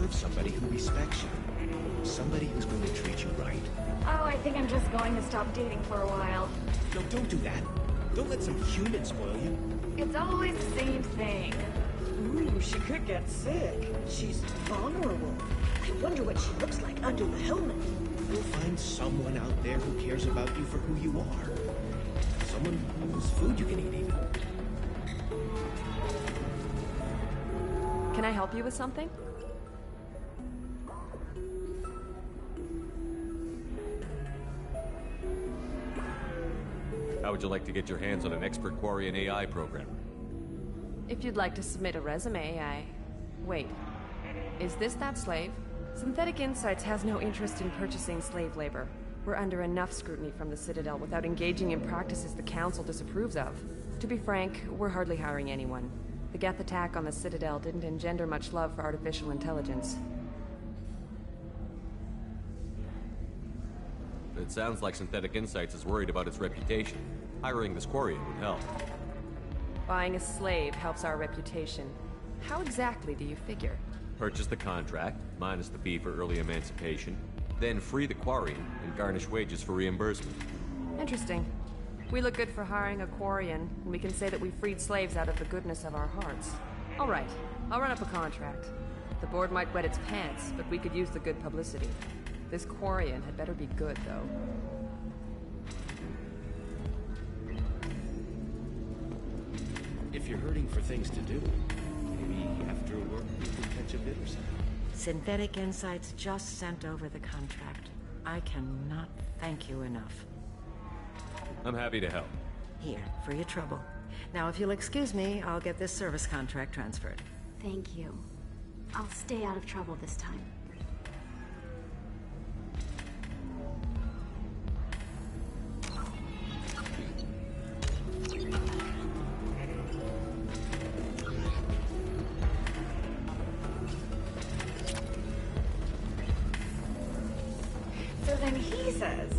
deserve somebody who respects you. Somebody who's going to treat you right. Oh, I think I'm just going to stop dating for a while. No, don't do that. Don't let some human spoil you. It's always the same thing. Ooh, she could get sick. She's vulnerable. I wonder what she looks like under the helmet. You'll find someone out there who cares about you for who you are. Someone whose food you can eat, even. Can I help you with something? How would you like to get your hands on an expert quarry and AI programmer? If you'd like to submit a resume, Wait. Is this that slave? Synthetic Insights has no interest in purchasing slave labor. We're under enough scrutiny from the Citadel without engaging in practices the Council disapproves of. To be frank, we're hardly hiring anyone. The Geth attack on the Citadel didn't engender much love for artificial intelligence. It sounds like Synthetic Insights is worried about its reputation. Hiring this Quarian would help. Buying a slave helps our reputation. How exactly do you figure? Purchase the contract, minus the fee for early emancipation, then free the Quarian and garnish wages for reimbursement. Interesting. We look good for hiring a Quarian, and we can say that we freed slaves out of the goodness of our hearts. All right, I'll run up a contract. The board might wet its pants, but we could use the good publicity. This Quarian had better be good, though. If you're hurting for things to do, maybe after work you can catch a bit or something. Synthetic Insights just sent over the contract. I cannot thank you enough. I'm happy to help. Here, for your trouble. Now, if you'll excuse me, I'll get this service contract transferred. Thank you. I'll stay out of trouble this time. So then he says,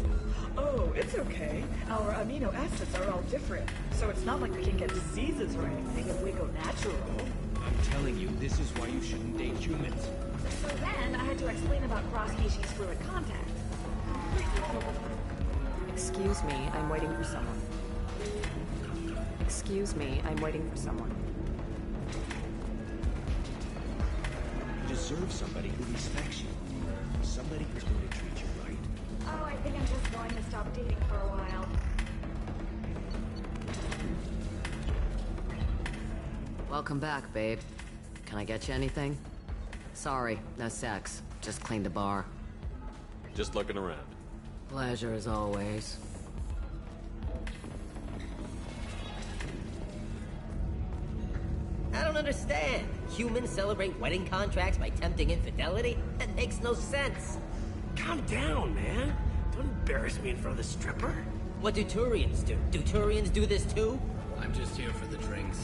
oh, it's okay. Our amino acids are all different. So it's not like we can get diseases or anything if we go natural. I'm telling you, this is why you shouldn't date humans. So then I had to explain about cross-species fluid contact. Excuse me, I'm waiting for someone. Excuse me, I'm waiting for someone. You deserve somebody who respects you. Somebody who's going to treat you right. Oh, I think I'm just going to stop dating for a while. Welcome back, babe. Can I get you anything? Sorry, no sex. Just cleaned the bar. Just looking around. Pleasure as always. I don't understand. Humans celebrate wedding contracts by tempting infidelity? That makes no sense. Calm down, man. Don't embarrass me in front of the stripper. What do Turians do? Do Turians do this too? I'm just here for the drinks.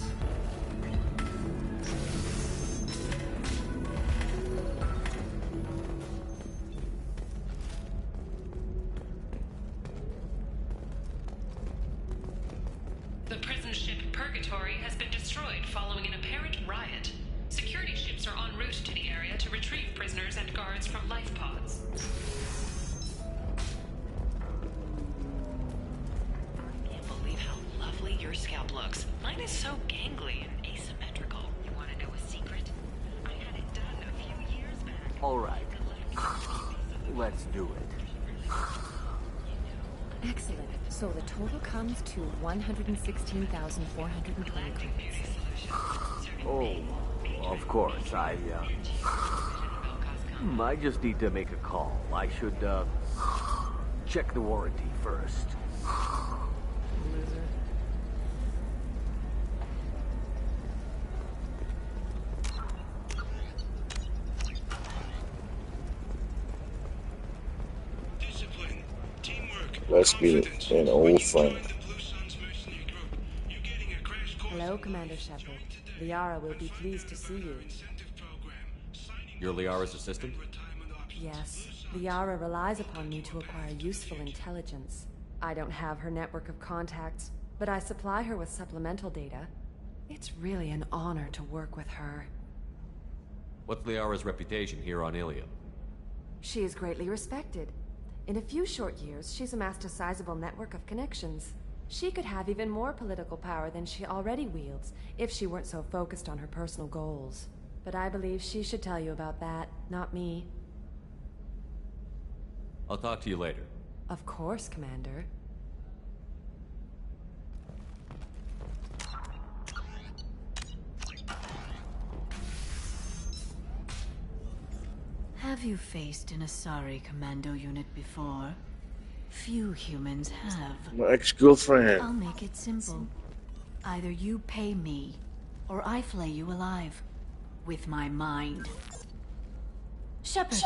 The prison ship Purgatory has been destroyed following an apparent riot. Security ships are en route to the area to retrieve prisoners and guards from life pods. I can't believe how lovely your scalp looks. Mine is so gangly and asymmetrical. You want to know a secret? I had it done a few years back. All right. Let's do it. Excellent. So the total comes to 116,420 credits. Oh, of course. I just need to make a call. I should, check the warranty first. Loser. Discipline, teamwork, Let's be an old friend. Hello, Commander Shepard. Liara will be pleased to see you. You're Liara's assistant? Yes, Liara relies upon me to acquire useful intelligence. I don't have her network of contacts, but I supply her with supplemental data. It's really an honor to work with her. What's Liara's reputation here on Ilium? She is greatly respected. In a few short years, she's amassed a sizable network of connections. She could have even more political power than she already wields, if she weren't so focused on her personal goals. But I believe she should tell you about that, not me. I'll talk to you later. Of course, Commander. Have you faced an Asari commando unit before? Few humans have. My ex-girlfriend. I'll make it simple. Either you pay me, or I flay you alive. With my mind. Shepard!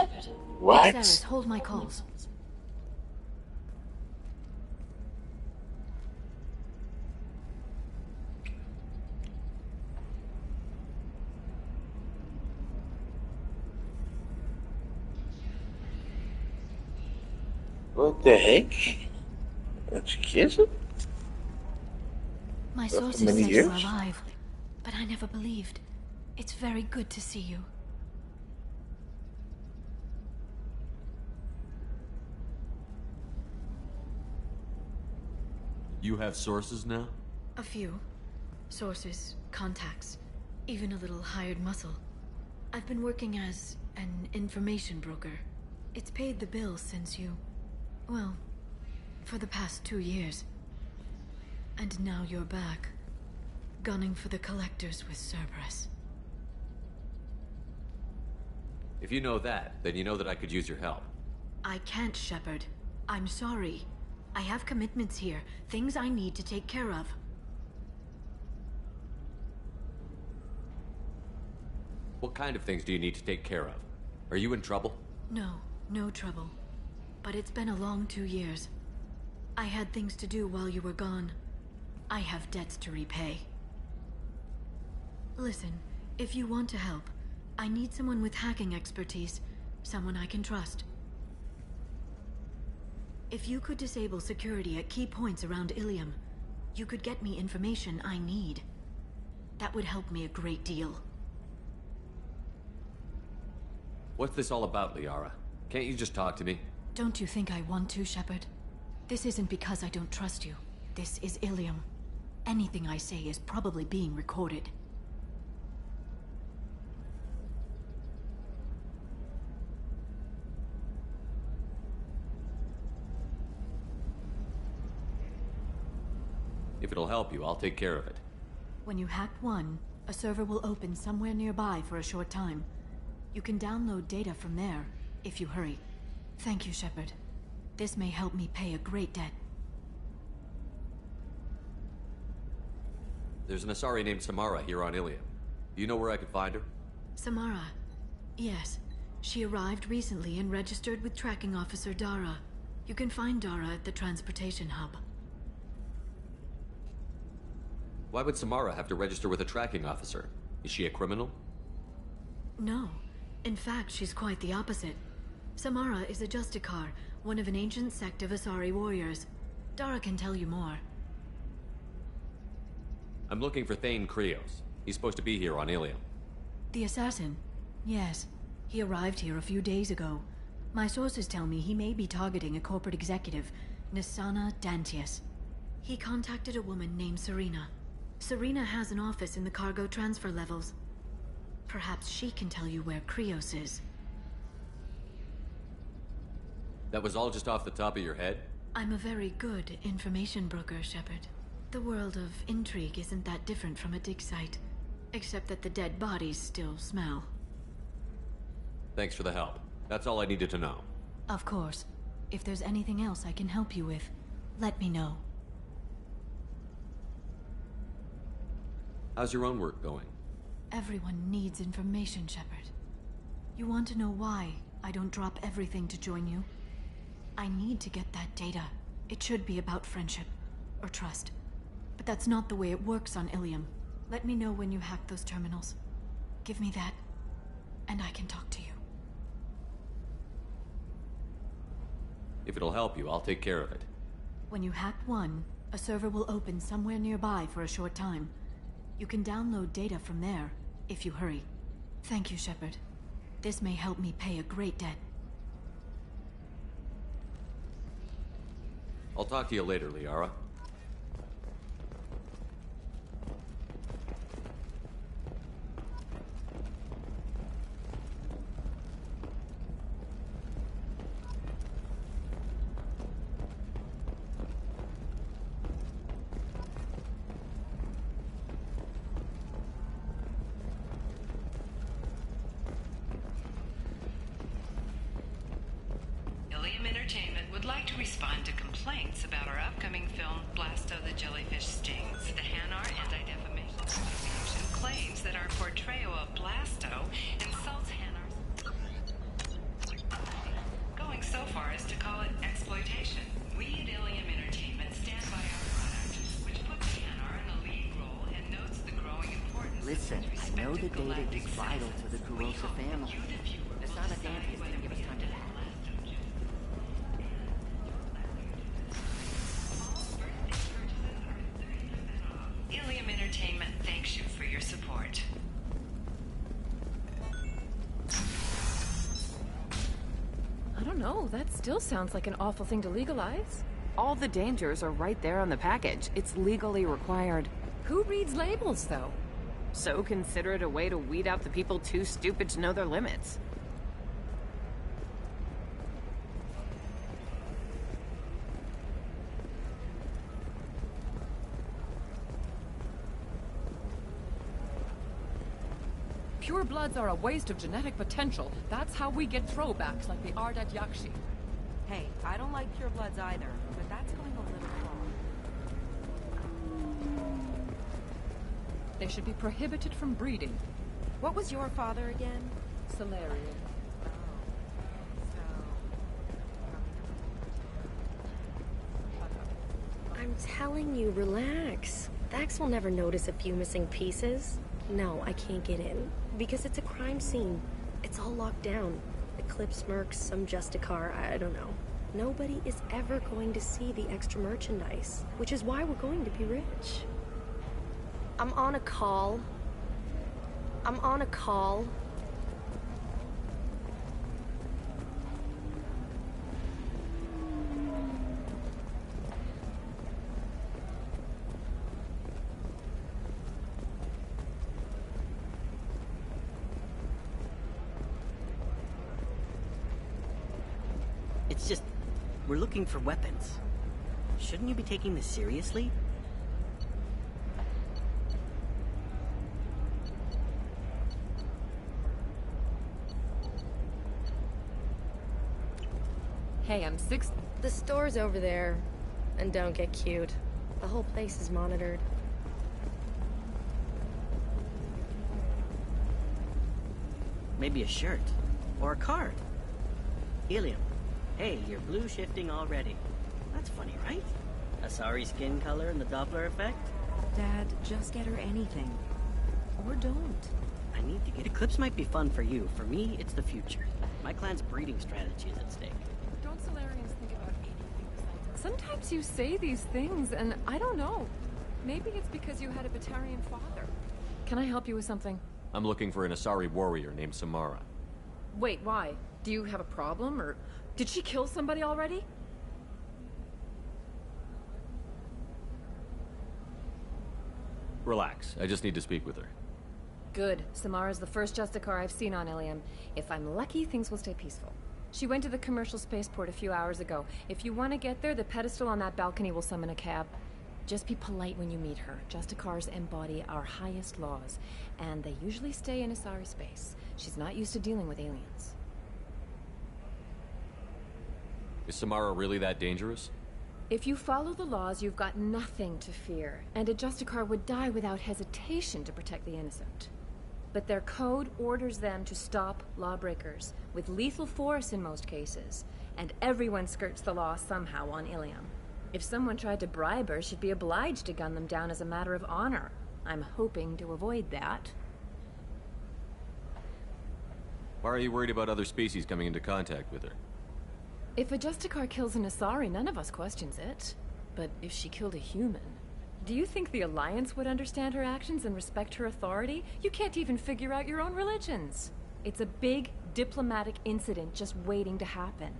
What? Ceres, hold my calls. What the heck? Education? My After sources many said you were years? alive, but I never believed. It's very good to see you. You have sources now? A few. Sources, contacts, even a little hired muscle. I've been working as an information broker. It's paid the bills since you... well, for the past 2 years. And now you're back, gunning for the collectors with Cerberus. If you know that, then you know that I could use your help. I can't, Shepard. I'm sorry. I have commitments here, things I need to take care of. What kind of things do you need to take care of? Are you in trouble? No, no trouble. But it's been a long 2 years. I had things to do while you were gone. I have debts to repay. Listen, if you want to help, I need someone with hacking expertise, someone I can trust. If you could disable security at key points around Ilium, you could get me information I need. That would help me a great deal. What's this all about, Liara? Can't you just talk to me? Don't you think I want to, Shepard? This isn't because I don't trust you. This is Ilium. Anything I say is probably being recorded. If it'll help you, I'll take care of it. When you hack one, a server will open somewhere nearby for a short time. You can download data from there, if you hurry. Thank you, Shepard. This may help me pay a great debt. There's an Asari named Samara here on Ilium. Do you know where I could find her? Samara. Yes. She arrived recently and registered with Tracking Officer Dara. You can find Dara at the transportation hub. Why would Samara have to register with a tracking officer? Is she a criminal? No. In fact, she's quite the opposite. Samara is a Justicar, one of an ancient sect of Asari warriors. Dara can tell you more. I'm looking for Thane Krios. He's supposed to be here on Ilium. The assassin? Yes. He arrived here a few days ago. My sources tell me he may be targeting a corporate executive, Nisana Dantius. He contacted a woman named Serena. Serena has an office in the cargo transfer levels. Perhaps she can tell you where Krios is. That was all just off the top of your head? I'm a very good information broker, Shepard. The world of intrigue isn't that different from a dig site, except that the dead bodies still smell. Thanks for the help. That's all I needed to know. Of course. If there's anything else I can help you with, let me know. How's your own work going? Everyone needs information, Shepard. You want to know why I don't drop everything to join you? I need to get that data. It should be about friendship, or trust. But that's not the way it works on Ilium. Let me know when you hack those terminals. Give me that, and I can talk to you. If it'll help you, I'll take care of it. When you hack one, a server will open somewhere nearby for a short time. You can download data from there, if you hurry. Thank you, Shepard. This may help me pay a great debt. I'll talk to you later, Liara. Ilium Entertainment would like to respond to complaints about our upcoming film, Blasto the Jellyfish Stings. The Hanar Anti-Defamation Association claims that our portrayal of Blasto insults Hanar's, going so far as to call it exploitation. We at Ilium Entertainment stand by our product, which puts Hanar in a lead role and notes the growing importance. Listen, I know the data is vital to the Kurosa family. The Son of Danteus didn't give us time to that. Ilium Entertainment thanks you for your support. I don't know, that still sounds like an awful thing to legalize. All the dangers are right there on the package. It's legally required. Who reads labels, though? So consider it a way to weed out the people too stupid to know their limits. Pure bloods are a waste of genetic potential. That's how we get throwbacks like the Ardat Yakshi. Hey, I don't like pure bloods either, but that's going a little far. They should be prohibited from breeding. What was your father again? Salarian. I'm telling you, relax. Thax will never notice a few missing pieces. No, I can't get in. Because it's a crime scene. It's all locked down. Eclipse mercs, some Justicar, I don't know. Nobody is ever going to see the extra merchandise. Which is why we're going to be rich. I'm on a call. It's just, we're looking for weapons. Shouldn't you be taking this seriously? Hey, I'm 6. The store's over there. And don't get cute. The whole place is monitored. Maybe a shirt. Or a card. Helium. Hey, you're blue shifting already. That's funny, right? Asari skin color and the Doppler effect? Dad, just get her anything. Or don't. I need to get... Eclipse might be fun for you. For me, it's the future. My clan's breeding strategy is at stake. Don't Solarians think about anything besides... Sometimes you say these things, and I don't know. Maybe it's because you had a Batarian father. Can I help you with something? I'm looking for an Asari warrior named Samara. Wait, why? Do you have a problem, or... Did she kill somebody already? Relax. I just need to speak with her. Good. Samara's the first Justicar I've seen on Ilium. If I'm lucky, things will stay peaceful. She went to the commercial spaceport a few hours ago. If you want to get there, the pedestal on that balcony will summon a cab. Just be polite when you meet her. Justicars embody our highest laws, and they usually stay in Asari space. She's not used to dealing with aliens. Is Samara really that dangerous? If you follow the laws, you've got nothing to fear, and a Justicar would die without hesitation to protect the innocent. But their code orders them to stop lawbreakers, with lethal force in most cases, and everyone skirts the law somehow on Ilium. If someone tried to bribe her, she'd be obliged to gun them down as a matter of honor. I'm hoping to avoid that. Why are you worried about other species coming into contact with her? If a Justicar kills an Asari, none of us questions it. But if she killed a human... Do you think the Alliance would understand her actions and respect her authority? You can't even figure out your own religions. It's a big diplomatic incident just waiting to happen.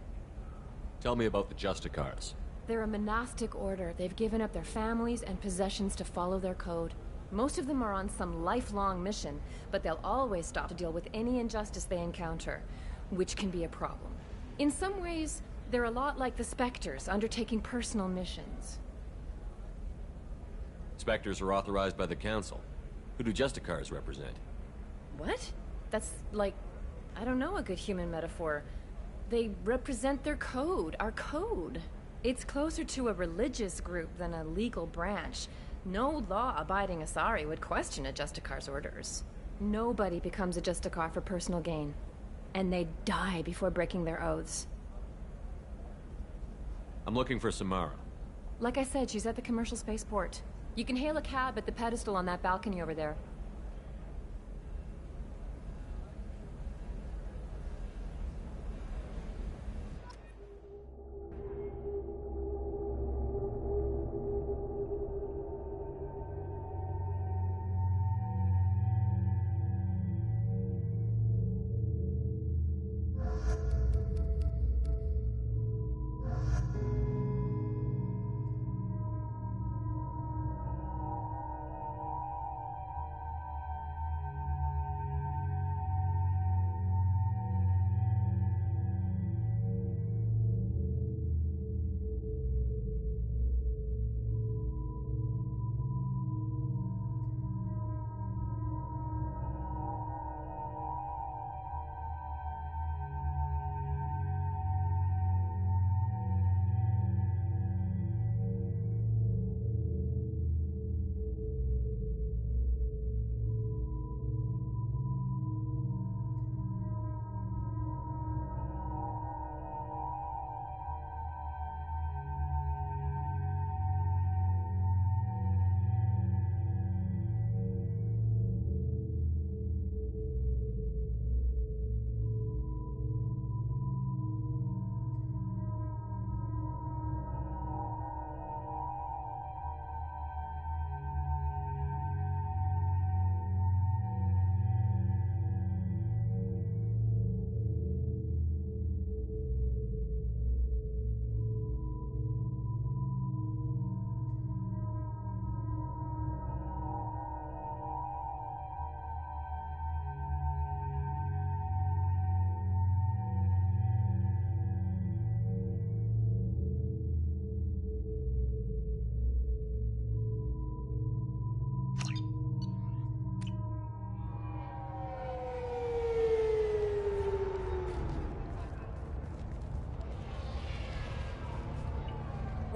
Tell me about the Justicars. They're a monastic order. They've given up their families and possessions to follow their code. Most of them are on some lifelong mission, but they'll always stop to deal with any injustice they encounter, which can be a problem. In some ways, they're a lot like the Spectres, undertaking personal missions. Spectres are authorized by the Council. Who do Justicars represent? What? That's like, I don't know, a good human metaphor. They represent their code, our code. It's closer to a religious group than a legal branch. No law-abiding Asari would question a Justicar's orders. Nobody becomes a Justicar for personal gain. And they die before breaking their oaths. I'm looking for Samara. Like I said, she's at the commercial spaceport. You can hail a cab at the pedestal on that balcony over there.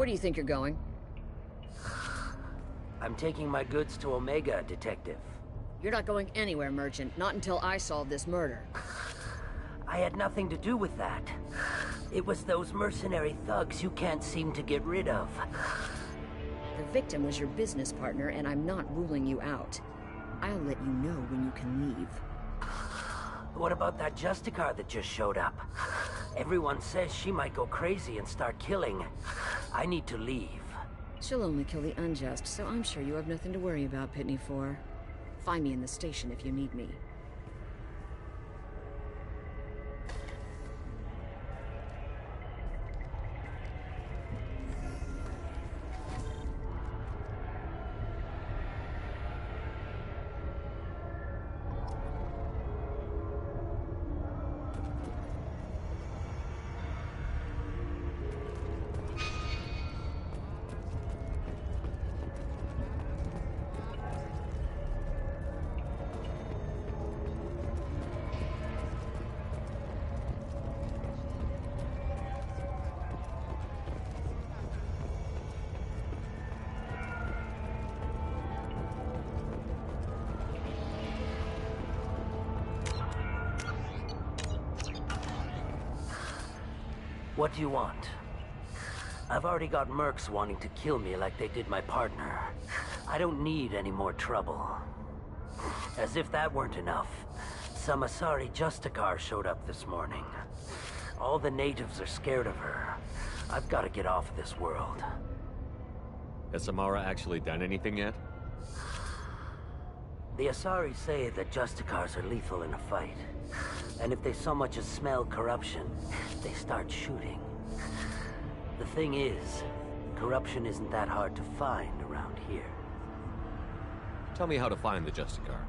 Where do you think you're going? I'm taking my goods to Omega, Detective. You're not going anywhere, Merchant. Not until I solve this murder. I had nothing to do with that. It was those mercenary thugs you can't seem to get rid of. The victim was your business partner, and I'm not ruling you out. I'll let you know when you can leave. What about that Justicar that just showed up? Everyone says she might go crazy and start killing. I need to leave. She'll only kill the unjust, so I'm sure you have nothing to worry about, Pitney 4. Find me in the station if you need me. What do you want? I've already got mercs wanting to kill me like they did my partner. I don't need any more trouble. As if that weren't enough, some Asari Justicar showed up this morning. All the natives are scared of her. I've got to get off this world. Has Samara actually done anything yet? The Asari say that Justicars are lethal in a fight. And if they so much as smell corruption, they start shooting. The thing is, corruption isn't that hard to find around here. Tell me how to find the Justicar.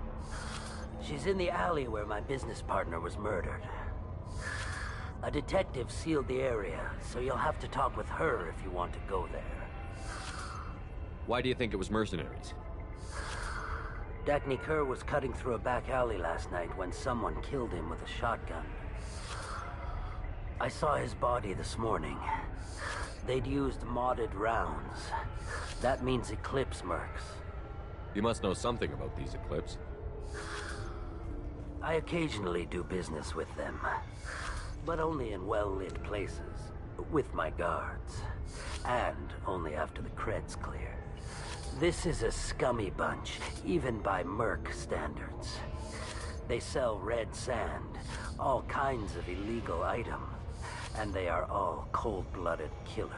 She's in the alley where my business partner was murdered. A detective sealed the area, so you'll have to talk with her if you want to go there. Why do you think it was mercenaries? Dagny Kerr was cutting through a back alley last night when someone killed him with a shotgun. I saw his body this morning. They'd used modded rounds. That means Eclipse mercs. You must know something about these Eclipse. I occasionally do business with them, but only in well-lit places, with my guards, and only after the cred's clear. This is a scummy bunch, even by merc standards. They sell red sand, all kinds of illegal items, and they are all cold-blooded killers.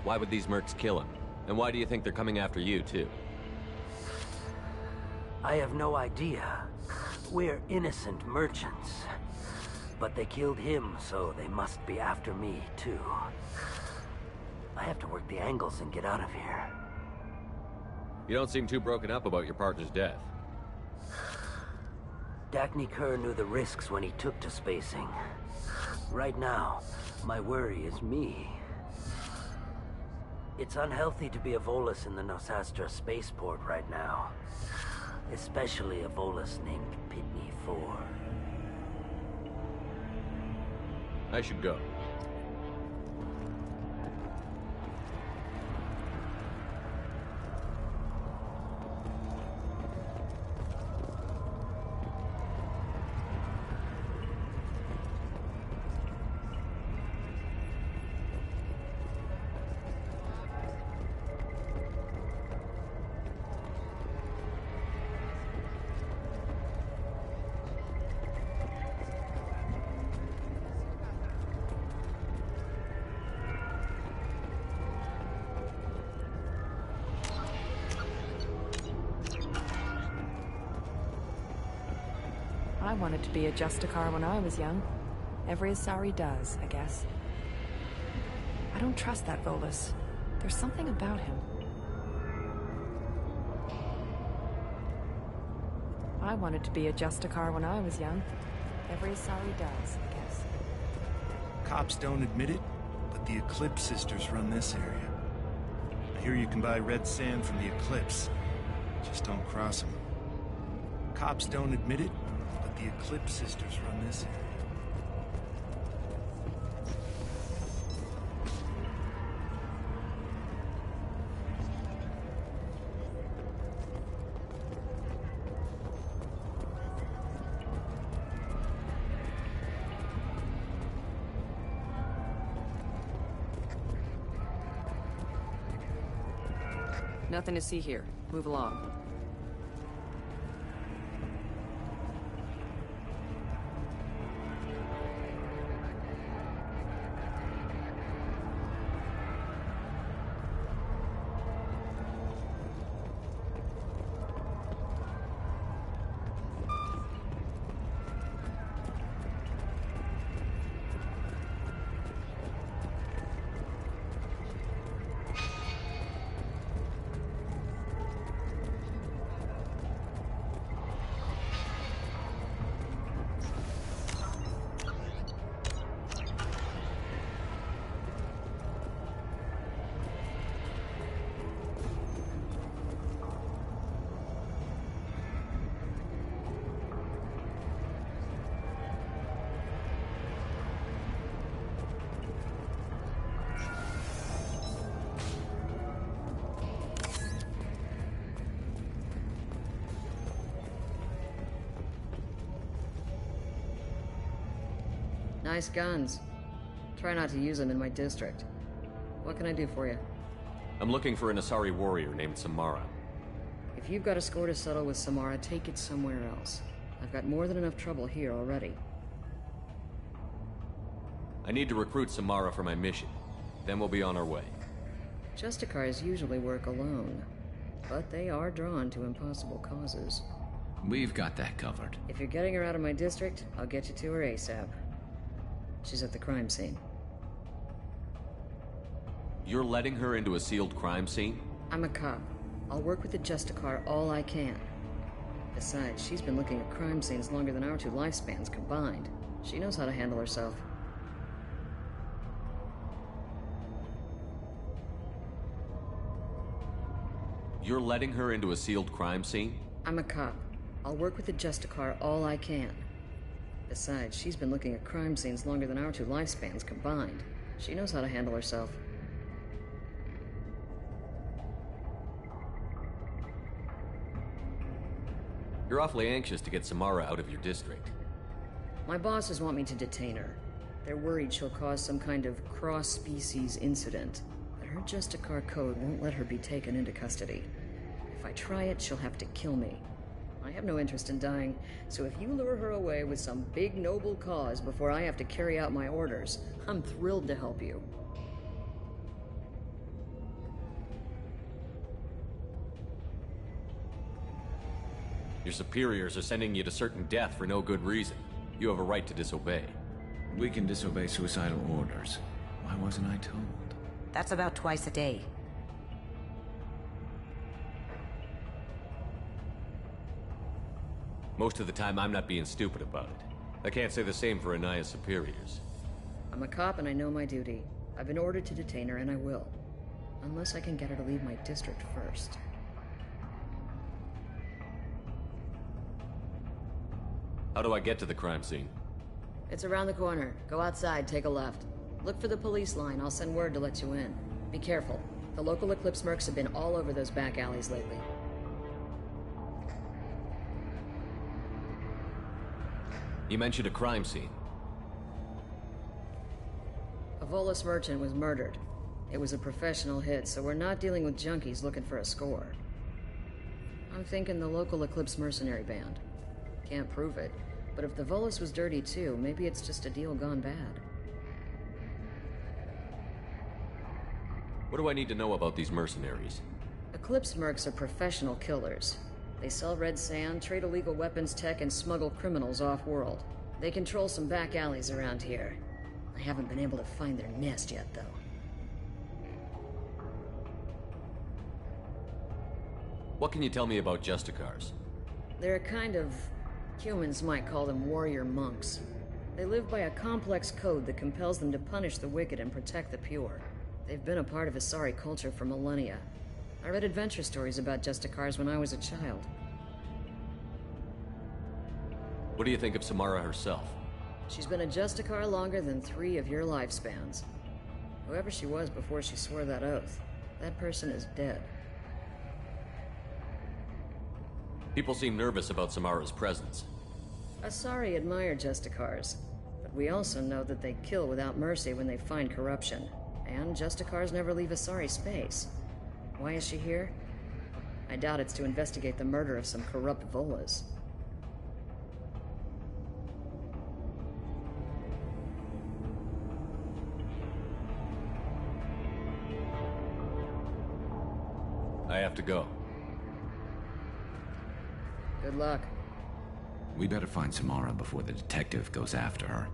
Why would these mercs kill him? And why do you think they're coming after you, too? I have no idea. We're innocent merchants. But they killed him, so they must be after me, too. I have to work the angles and get out of here. You don't seem too broken up about your partner's death. Dagny Kerr knew the risks when he took to spacing. Right now, my worry is me. It's unhealthy to be a Volus in the Nosastra spaceport right now. Especially a Volus named Pitney 4. I should go. I wanted to be a Justicar when I was young. Every Asari does, I guess. I don't trust that Volus. There's something about him. I wanted to be a Justicar when I was young. Every Asari does, I guess. Cops don't admit it, but the Eclipse sisters run this area. I hear you can buy red sand from the Eclipse. Just don't cross them. Cops don't admit it, but the Eclipse sisters run this area. Nothing to see here. Move along. Nice guns. Try not to use them in my district. What can I do for you? I'm looking for an Asari warrior named Samara. If you've got a score to settle with Samara, take it somewhere else. I've got more than enough trouble here already. I need to recruit Samara for my mission. Then we'll be on our way. Justicars usually work alone. but they are drawn to impossible causes. We've got that covered. If you're getting her out of my district, I'll get you to her ASAP. She's at the crime scene. You're letting her into a sealed crime scene? I'm a cop. I'll work with the Justicar all I can. Besides, she's been looking at crime scenes longer than our two lifespans combined. She knows how to handle herself. You're letting her into a sealed crime scene? I'm a cop. I'll work with the Justicar all I can. Besides, she's been looking at crime scenes longer than our two lifespans combined. She knows how to handle herself. You're awfully anxious to get Samara out of your district. My bosses want me to detain her. They're worried she'll cause some kind of cross-species incident, but her Justicar code won't let her be taken into custody. If I try it, she'll have to kill me. I have no interest in dying, so if you lure her away with some big noble cause before I have to carry out my orders, I'm thrilled to help you. Your superiors are sending you to certain death for no good reason. You have a right to disobey. We can disobey suicidal orders. Why wasn't I told? That's about twice a day. Most of the time, I'm not being stupid about it. I can't say the same for Anaya's superiors. I'm a cop and I know my duty. I've been ordered to detain her and I will. Unless I can get her to leave my district first. How do I get to the crime scene? It's around the corner. Go outside, take a left. Look for the police line. I'll send word to let you in. Be careful. The local Eclipse mercs have been all over those back alleys lately. You mentioned a crime scene. A Volus merchant was murdered. It was a professional hit, so we're not dealing with junkies looking for a score. I'm thinking the local Eclipse mercenary band. Can't prove it, but if the Volus was dirty too, maybe it's just a deal gone bad. What do I need to know about these mercenaries? Eclipse mercs are professional killers. They sell red sand, trade illegal weapons tech, and smuggle criminals off-world. They control some back alleys around here. I haven't been able to find their nest yet, though. What can you tell me about Justicars? They're a kind of... humans might call them warrior monks. They live by a complex code that compels them to punish the wicked and protect the pure. They've been a part of Asari culture for millennia. I read adventure stories about Justicars when I was a child. What do you think of Samara herself? She's been a Justicar longer than 3 of your lifespans. Whoever she was before she swore that oath, that person is dead. People seem nervous about Samara's presence. Asari admire Justicars, but we also know that they kill without mercy when they find corruption. And Justicars never leave Asari space. Why is she here? I doubt it's to investigate the murder of some corrupt Volas. I have to go. Good luck. We better find Samara before the detective goes after her.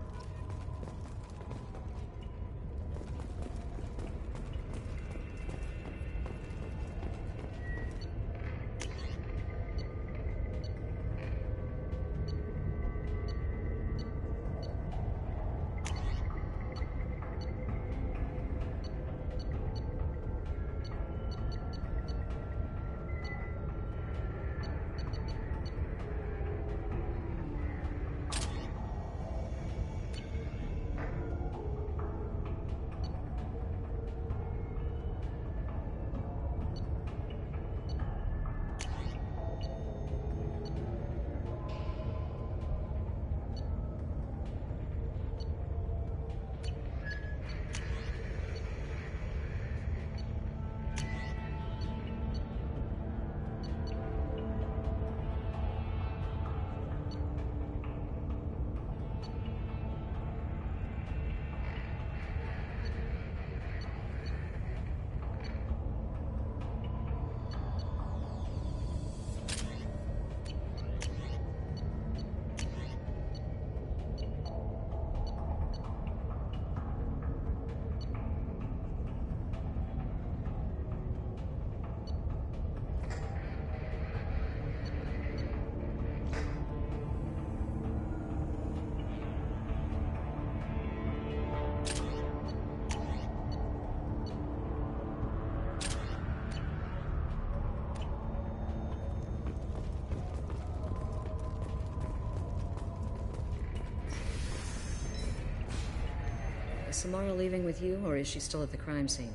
Samara leaving with you, or is she still at the crime scene?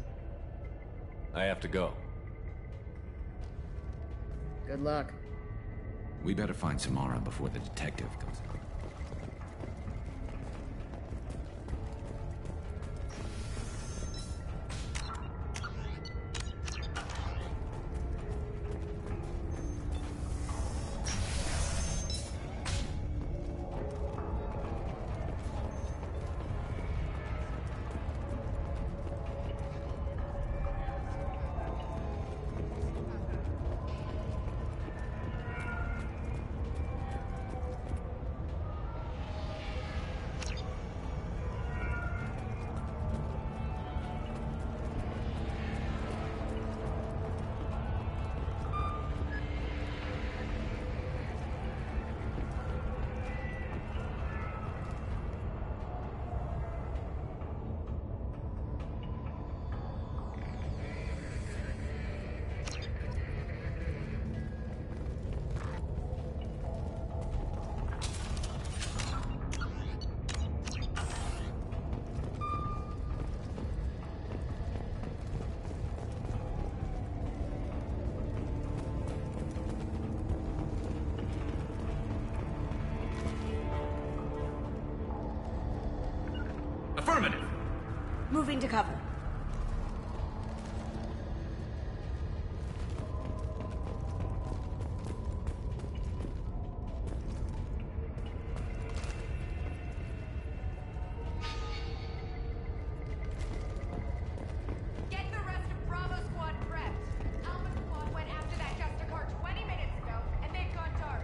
I have to go. Good luck. We better find Samara before the detective comes. Affirmative. Moving to cover. Get the rest of Bravo Squad prepped. Alpha Squad went after that Jester car 20 minutes ago, and they've gone dark.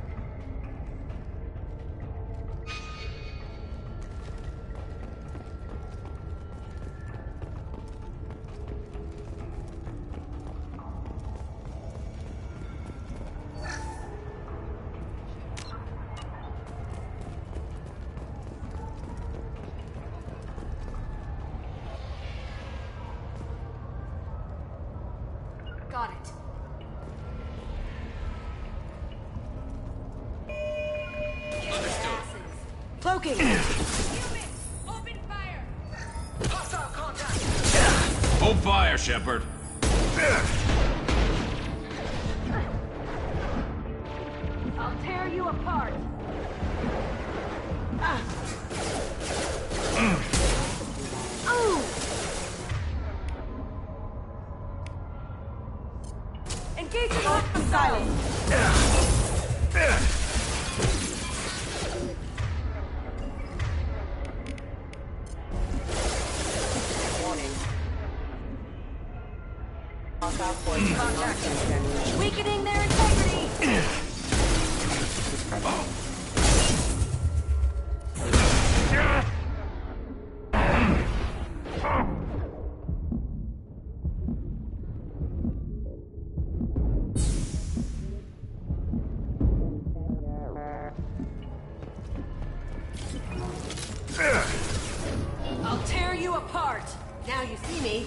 Got it. Cloaking! Open fire! Hostile contact! Hold fire, Shepard. I'll tear you apart. Engage in open silence! Weakening their integrity! I'll tear you apart! Now you see me.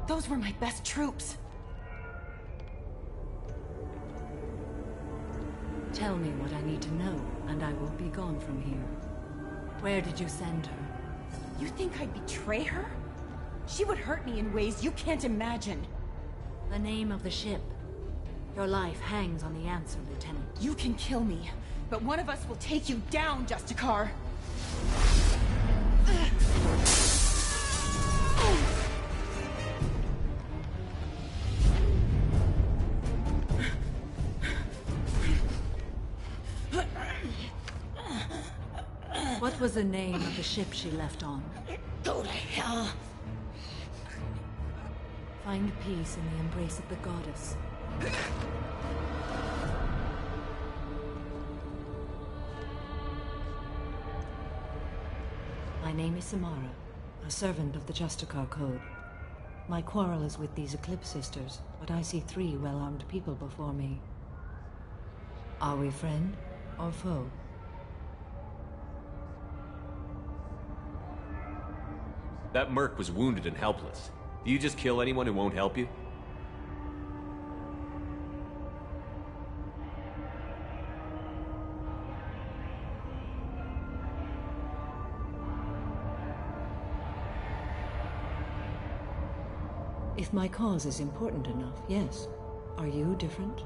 Those were my best troops. Tell me what I need to know, and I will be gone from here. Where did you send her? You think I'd betray her? She would hurt me in ways you can't imagine. The name of the ship. Your life hangs on the answer, Lieutenant. You can kill me, but one of us will take you down, Justicar! What was the name of the ship she left on? Go to hell! Find peace in the embrace of the goddess. My name is Samara, a servant of the Justicar Code. My quarrel is with these Eclipse Sisters, but I see 3 well-armed people before me. Are we friend or foe? That merc was wounded and helpless. Do you just kill anyone who won't help you? If my cause is important enough, yes. Are you different?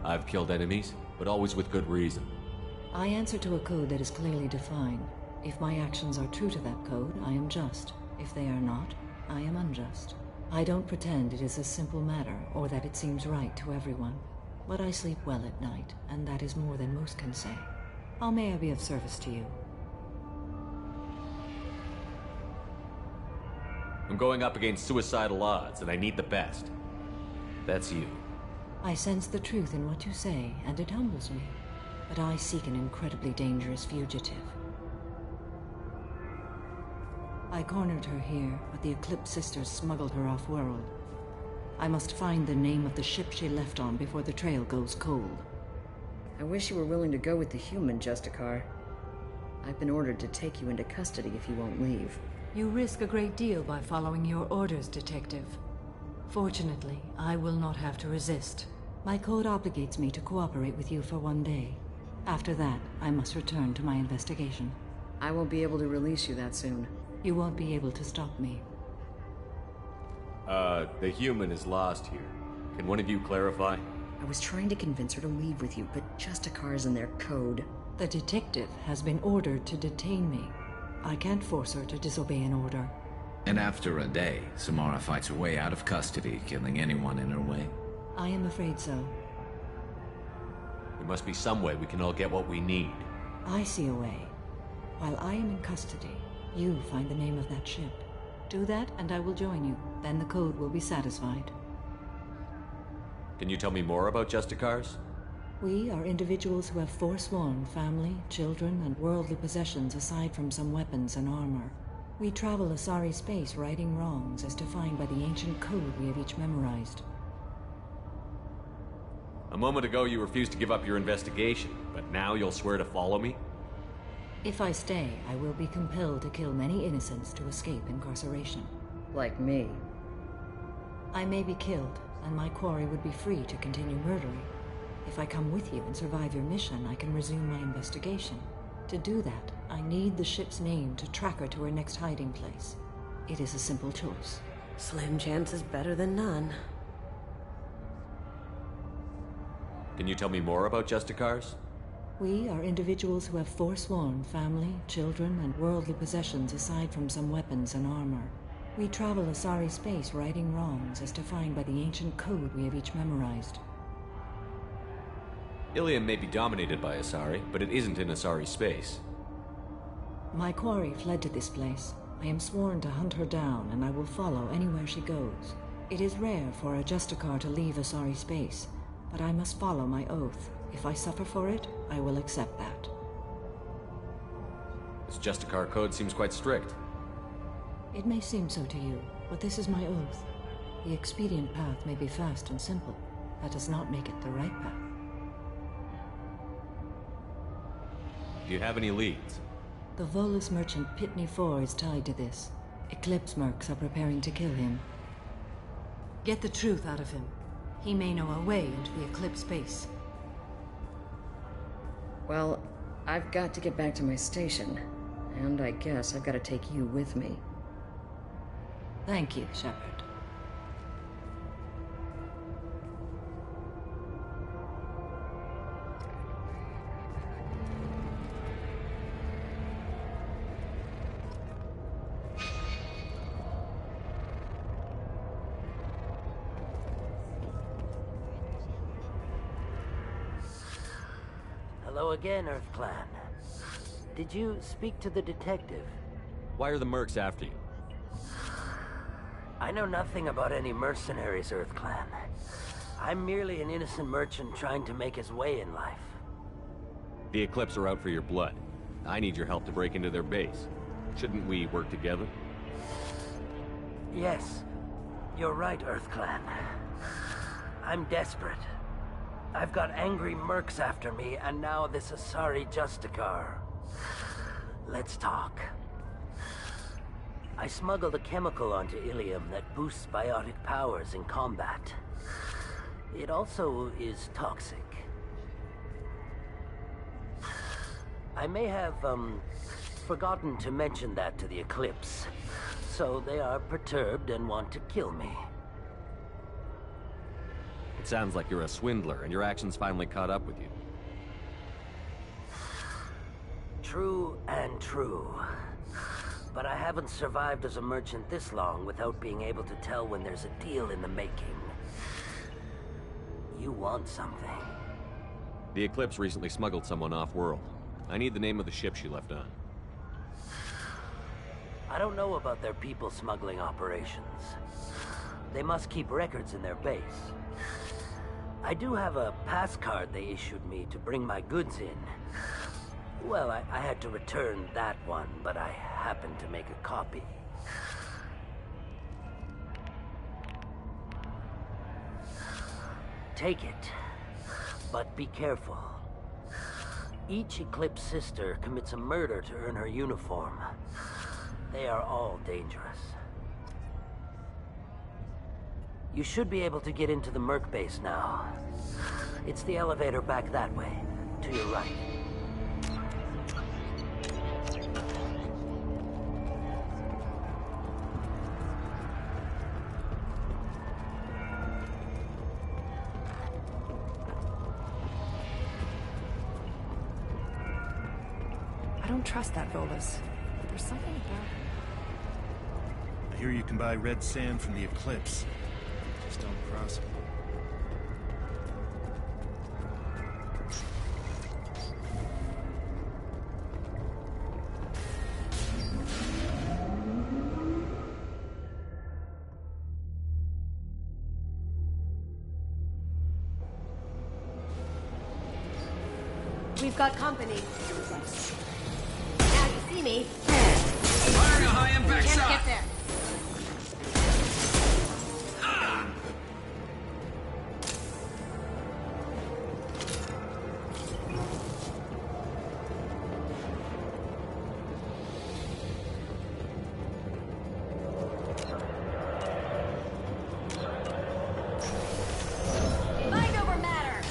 I've killed enemies, but always with good reason. I answer to a code that is clearly defined. If my actions are true to that code, I am just. If they are not, I am unjust. I don't pretend it is a simple matter, or that it seems right to everyone. But I sleep well at night, and that is more than most can say. How may I be of service to you? I'm going up against suicidal odds, and I need the best. That's you. I sense the truth in what you say, and it humbles me. But I seek an incredibly dangerous fugitive. I cornered her here, but the Eclipse Sisters smuggled her off-world. I must find the name of the ship she left on before the trail goes cold. I wish you were willing to go with the human, Justicar. I've been ordered to take you into custody if you won't leave. You risk a great deal by following your orders, Detective. Fortunately, I will not have to resist. My code obligates me to cooperate with you for 1 day. After that, I must return to my investigation. I won't be able to release you that soon. You won't be able to stop me. The human is lost here. Can one of you clarify? I was trying to convince her to leave with you, but Justicar's in their code. The detective has been ordered to detain me. I can't force her to disobey an order. And after a day, Samara fights her way out of custody, killing anyone in her way. I am afraid so. There must be some way we can all get what we need. I see a way. While I am in custody, you find the name of that ship. Do that, and I will join you. Then the code will be satisfied. Can you tell me more about Justicars? We are individuals who have forsworn family, children, and worldly possessions aside from some weapons and armor. We travel Asari space righting wrongs as defined by the ancient code we have each memorized. A moment ago you refused to give up your investigation, but now you'll swear to follow me? If I stay, I will be compelled to kill many innocents to escape incarceration. Like me. I may be killed, and my quarry would be free to continue murdering. If I come with you and survive your mission, I can resume my investigation. To do that, I need the ship's name to track her to her next hiding place. It is a simple choice. Slim chance is better than none. Can you tell me more about Justicars? We are individuals who have forsworn family, children, and worldly possessions aside from some weapons and armor. We travel Asari space righting wrongs as defined by the ancient code we have each memorized. Ilium may be dominated by Asari, but it isn't in Asari space. My quarry fled to this place. I am sworn to hunt her down, and I will follow anywhere she goes. It is rare for a Justicar to leave Asari space, but I must follow my oath. If I suffer for it, I will accept that. This Justicar code seems quite strict. It may seem so to you, but this is my oath. The expedient path may be fast and simple. That does not make it the right path. Do you have any leads? The Volus merchant Pitney 4 is tied to this. Eclipse mercs are preparing to kill him. Get the truth out of him. He may know a way into the Eclipse base. Well, I've got to get back to my station. And I guess I've got to take you with me. Thank you, Shepard. Hello again, Earth Clan. Did you speak to the detective? Why are the mercs after you? I know nothing about any mercenaries, Earth Clan. I'm merely an innocent merchant trying to make his way in life. The Eclipse are out for your blood. I need your help to break into their base. Shouldn't we work together? Yes, you're right, Earth Clan. I'm desperate. I've got angry mercs after me, and now this Asari Justicar. Let's talk. I smuggled a chemical onto Ilium that boosts biotic powers in combat. It also is toxic. I may have, forgotten to mention that to the Eclipse, so they are perturbed and want to kill me. It sounds like you're a swindler, and your actions finally caught up with you. True and true. But I haven't survived as a merchant this long without being able to tell when there's a deal in the making. You want something. The Eclipse recently smuggled someone off-world. I need the name of the ship she left on. I don't know about their people smuggling operations. They must keep records in their base. I do have a pass card they issued me to bring my goods in. Well, I had to return that one, but I happened to make a copy. Take it, but be careful. Each Eclipse sister commits a murder to earn her uniform. They are all dangerous. You should be able to get into the Merc base now. It's the elevator back that way, to your right. I don't trust that Volus. There's something about him. I hear you can buy red sand from the Eclipse. Just don't cross it. We've got company. Now you see me. Firing a high impact Can't shot. get there. Mind over matter.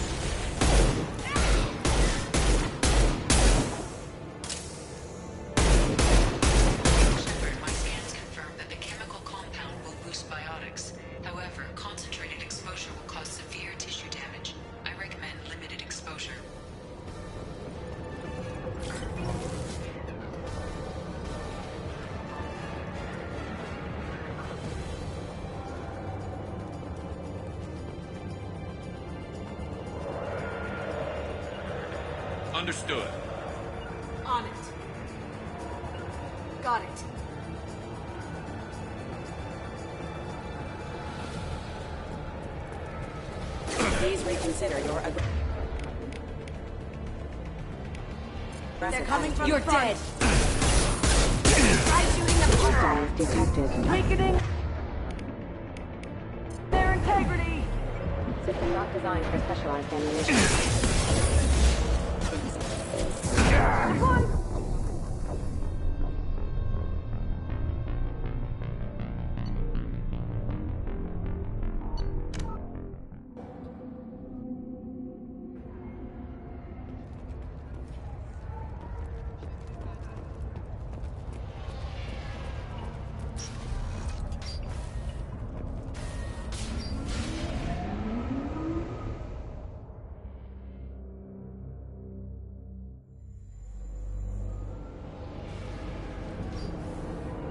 Shepard, my scans confirm that the chemical compound will boost biotics. However, concentrated exposure will cause severe tissue damage. I recommend limited exposure. Understood. On it. Got it. Please reconsider your They're coming from You're the front. dead. Try shooting them Hostiles detected. weakening their integrity. System not designed for specialized ammunition.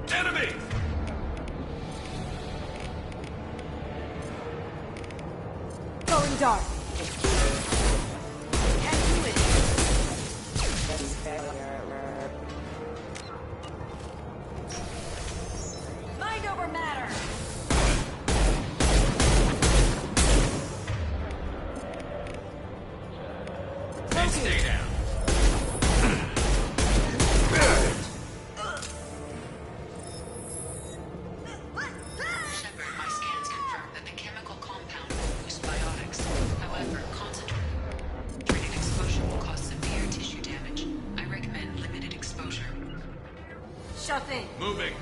Enemy! Going dark. Can't do it. Mind over matter! And stay down. Shepard, my scans confirm that the chemical compound will boost biotics. However, concentrated exposure will cause severe tissue damage. I recommend limited exposure. Sure thing. Moving.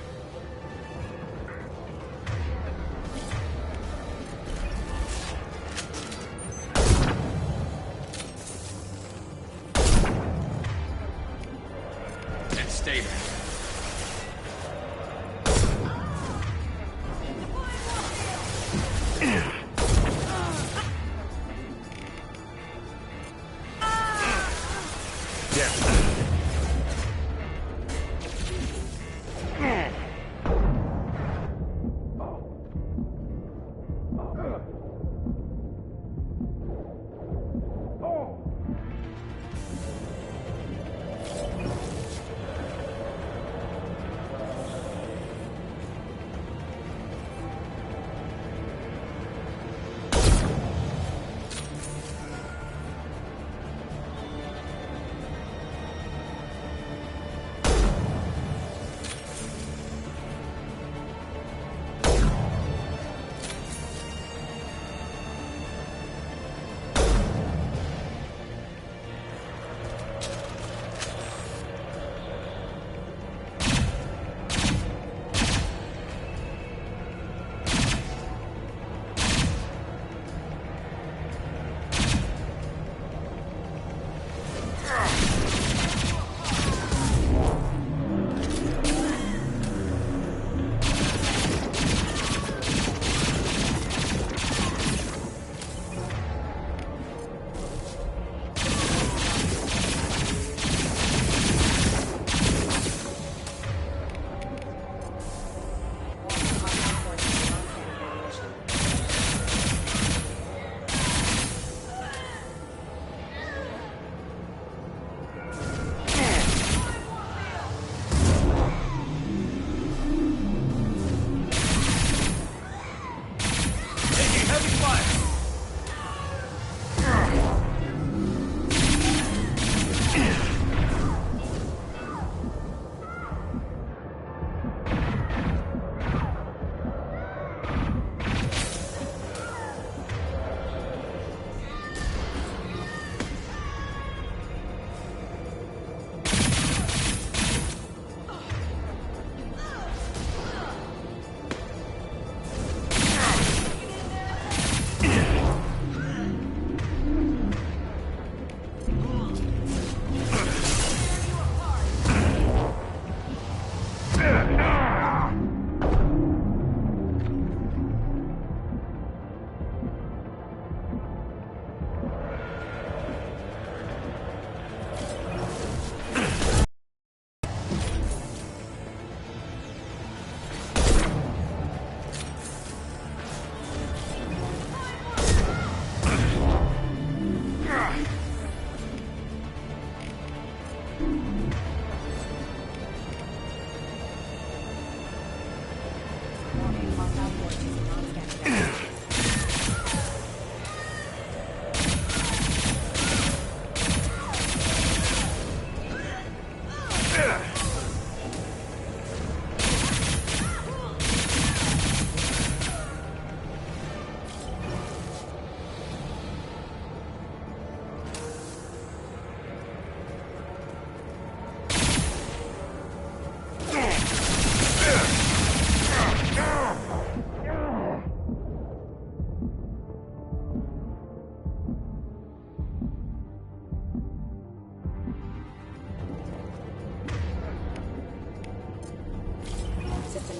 And stay there.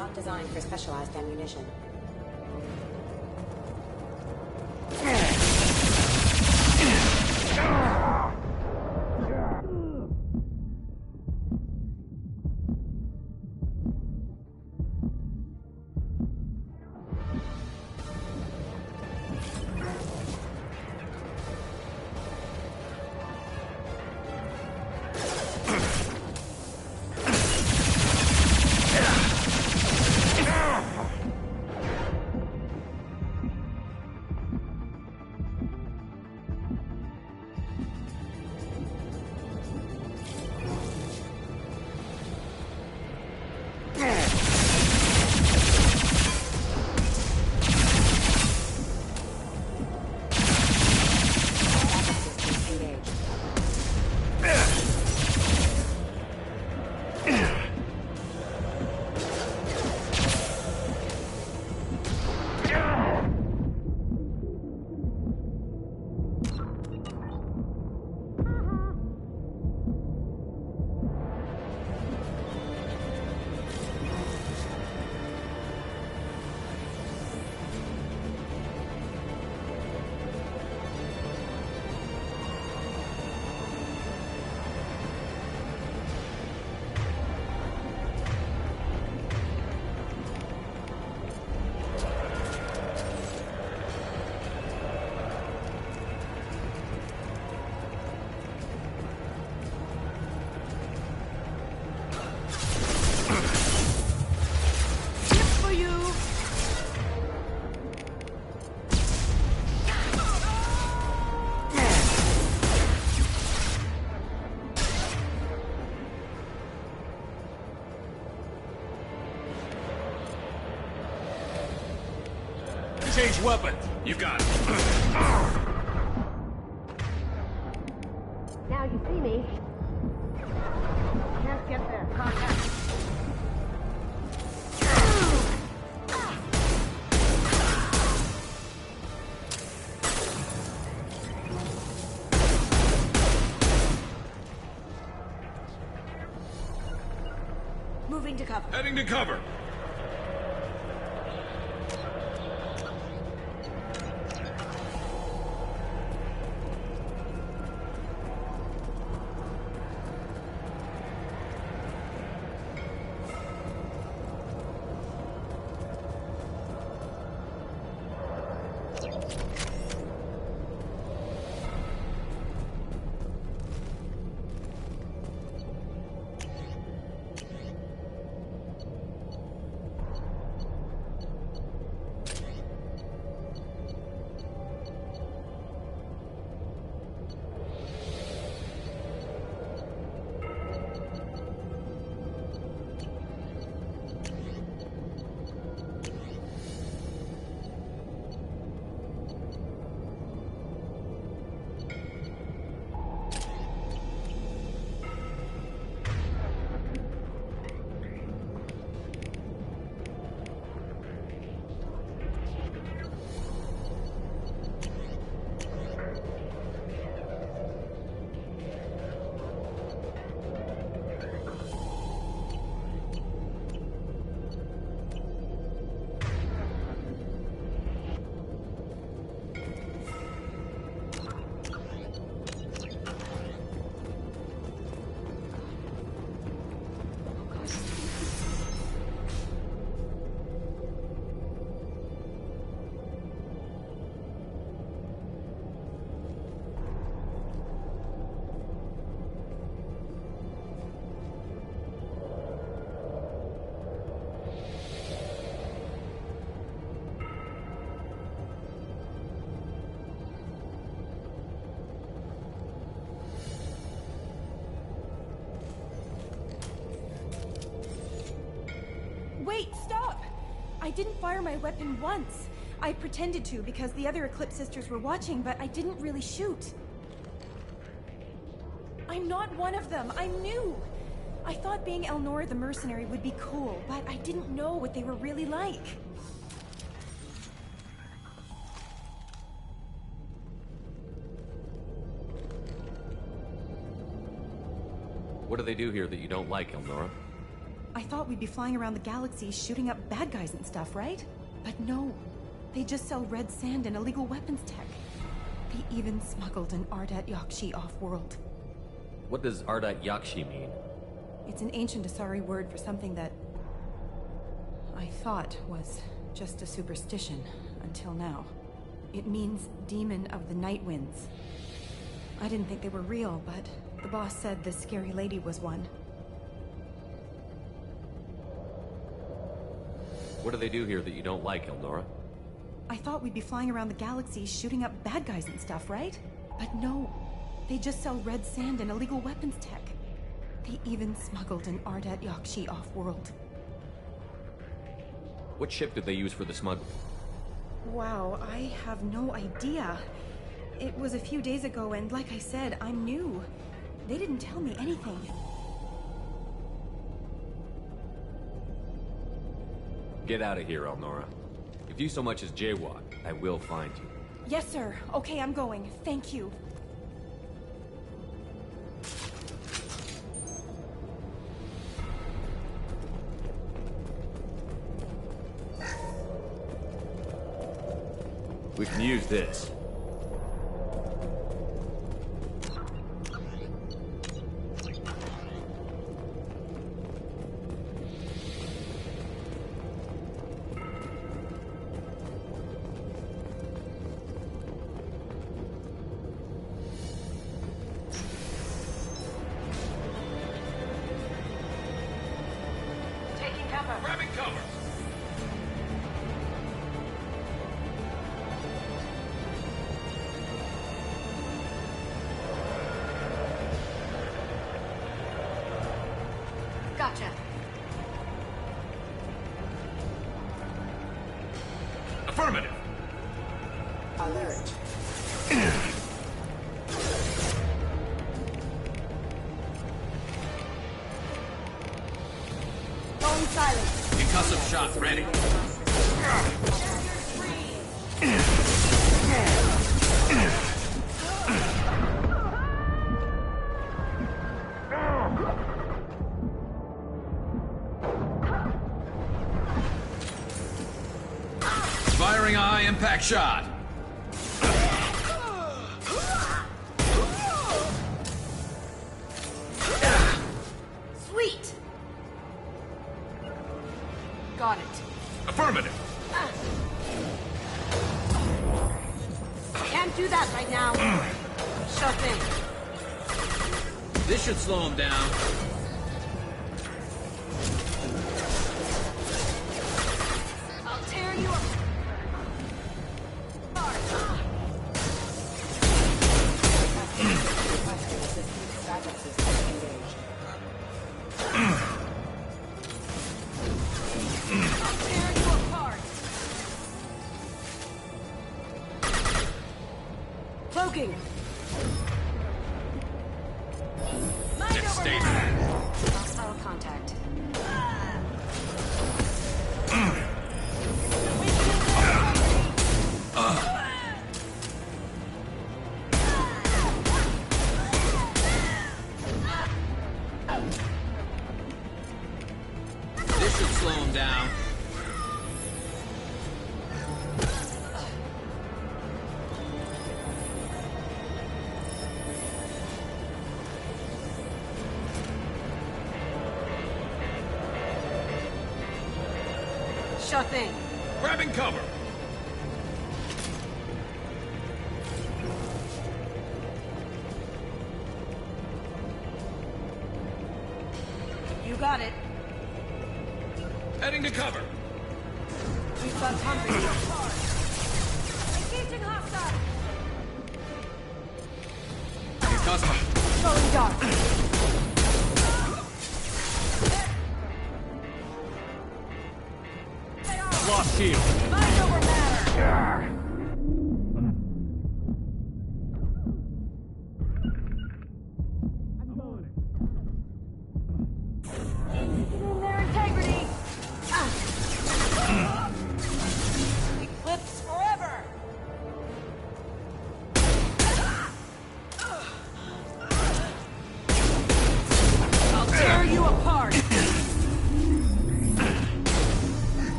not designed for specialized ammunition. change weapons. You got it. Now you see me. Can't get there. Contact. Moving to cover. Heading to cover. Wait, stop! I didn't fire my weapon once. I pretended to because the other Eclipse sisters were watching, but I didn't really shoot. I'm not one of them. I'm new. I thought being Elnora the mercenary would be cool, but I didn't know what they were really like. What do they do here that you don't like, Elnora? I thought we'd be flying around the galaxy shooting up bad guys and stuff, right? But no. They just sell red sand and illegal weapons tech. They even smuggled an Ardat Yakshi off-world. What does Ardat Yakshi mean? It's an ancient Asari word for something that I thought was just a superstition until now. It means demon of the night winds. I didn't think they were real, but the boss said this scary lady was one. What do they do here that you don't like, Elnora? I thought we'd be flying around the galaxy shooting up bad guys and stuff, right? But no. They just sell red sand and illegal weapons tech. They even smuggled an Ardat Yakshi off-world. What ship did they use for the smuggling? Wow, I have no idea. It was a few days ago, and like I said, I'm new. They didn't tell me anything. Get out of here, Elnora. If you so much as jaywalk, I will find you. Yes, sir. Okay, I'm going. Thank you. We can use this. Grabbing cover. Gotcha. Affirmative. silence. Concussive shot ready. Firing a high impact shot. Sweet. Got it. Affirmative. Can't do that right now. Sure thing. This should slow him down. I'll tear you apart. Cloaking. Mind over matter. Hostile contact. This should slow him down. Sure thing. Grabbing cover. You got it. Heading to cover. We've got company. Engaging hostile. Concussive. Going dark. Lost shield. Mind over matter. In their integrity. Eclipse forever. I'll tear you apart.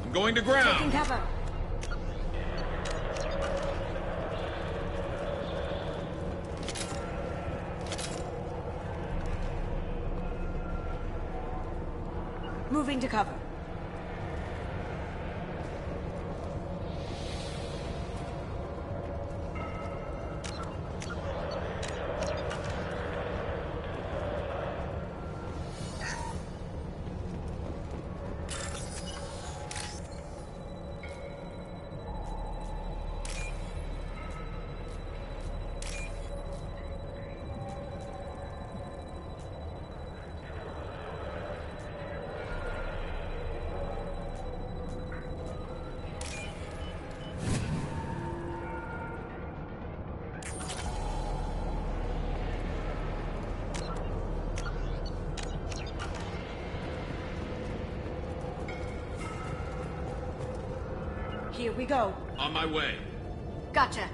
I'm going to ground. Taking cover. Moving to cover. Here we go. On my way. Gotcha.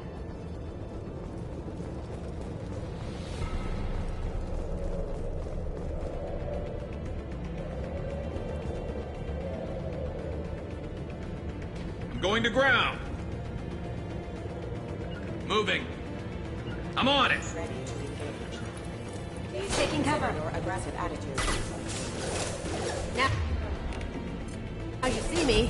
I'm going to ground. Moving. I'm on it. Ready to engage. Taking cover. Your aggressive attitude. Now you see me.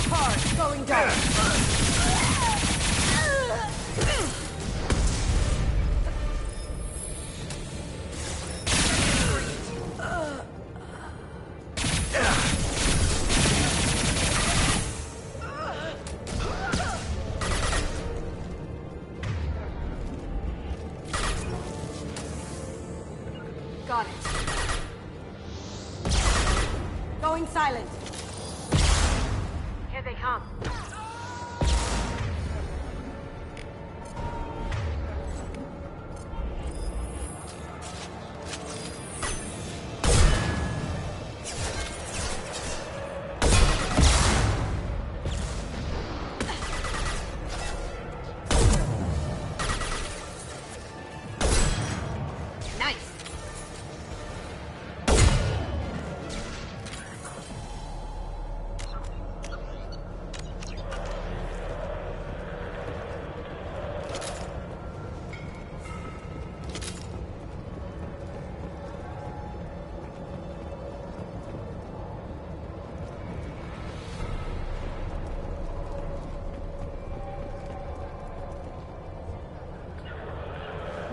Hard, going down. Got it. Going silent. Here they come.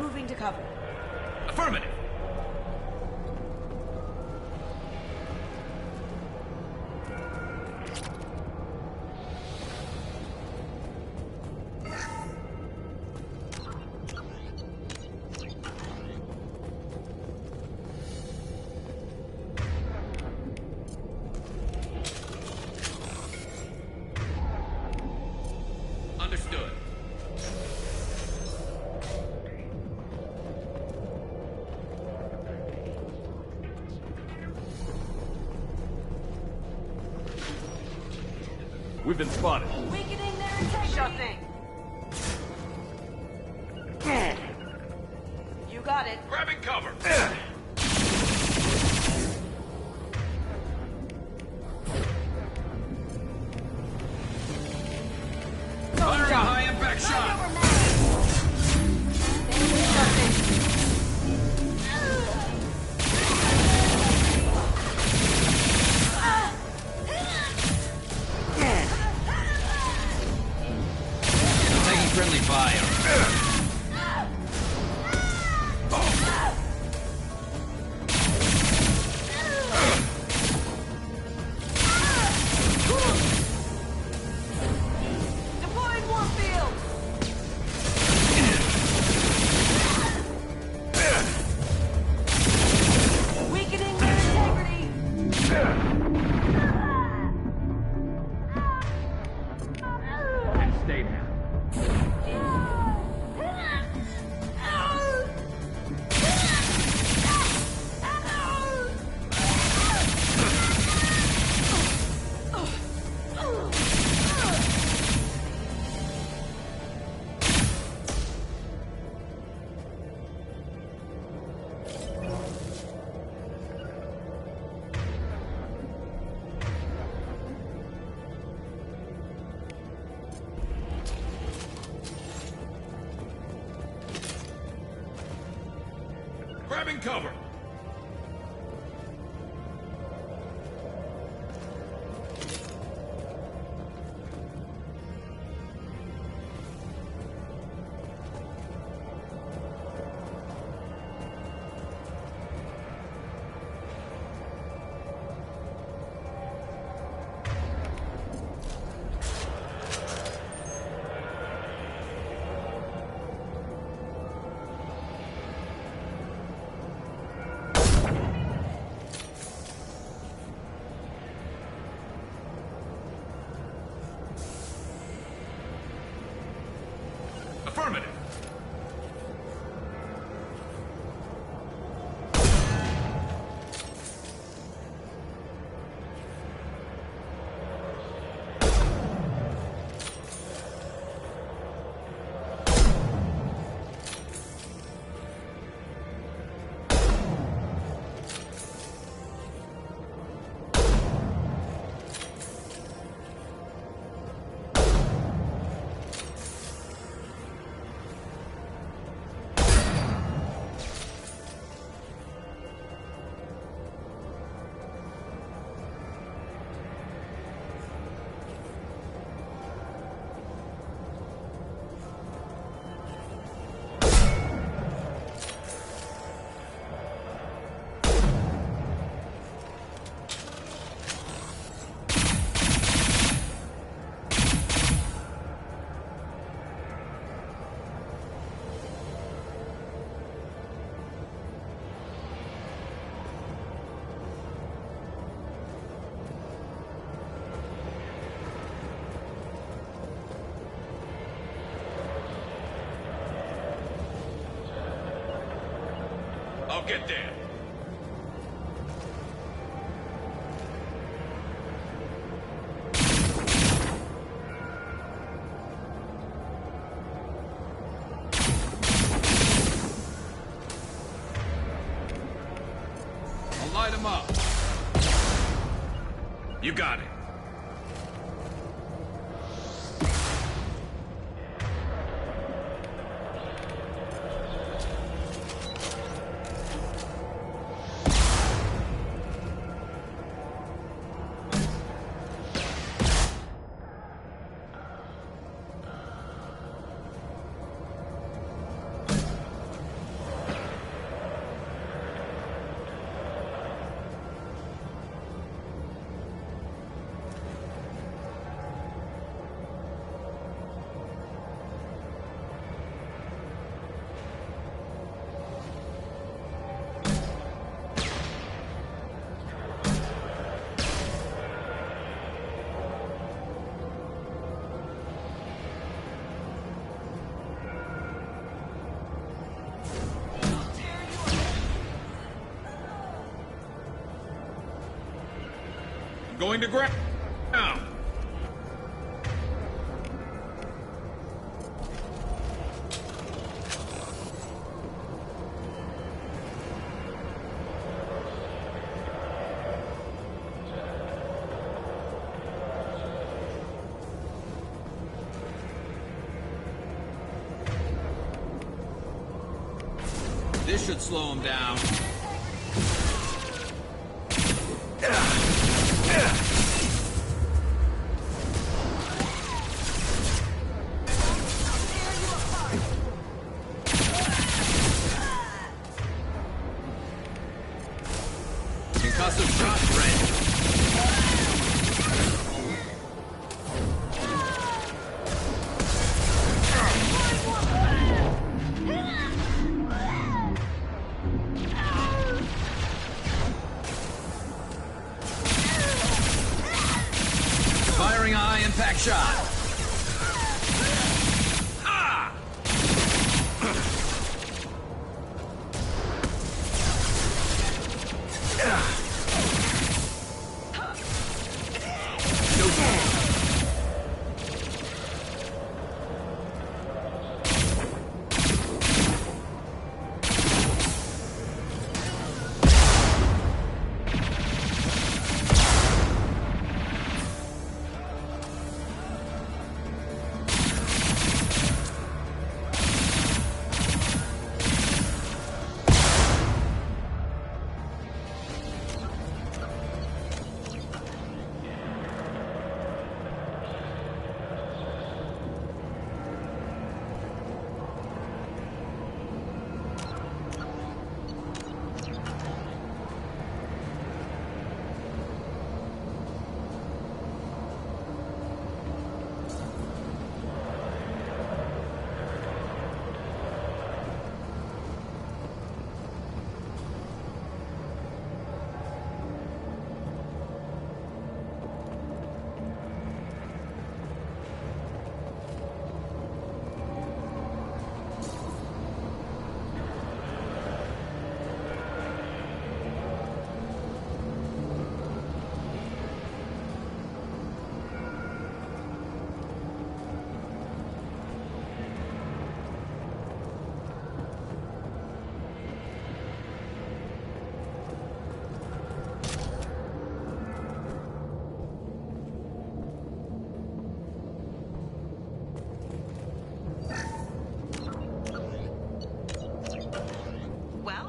Moving to cover. Affirmative. Understood. We've been spotted. Weakening their integrity. Sure thing. You got it. Grabbing cover. Firing a high-impact shot. Taking friendly fire. Deploying warfield. Weakening their integrity. And stay down. Grabbing cover. I'll get there. I'll light him up. You got it. Going to ground. This should slow him down. Concussive shot ready. Firing a high-impact shot.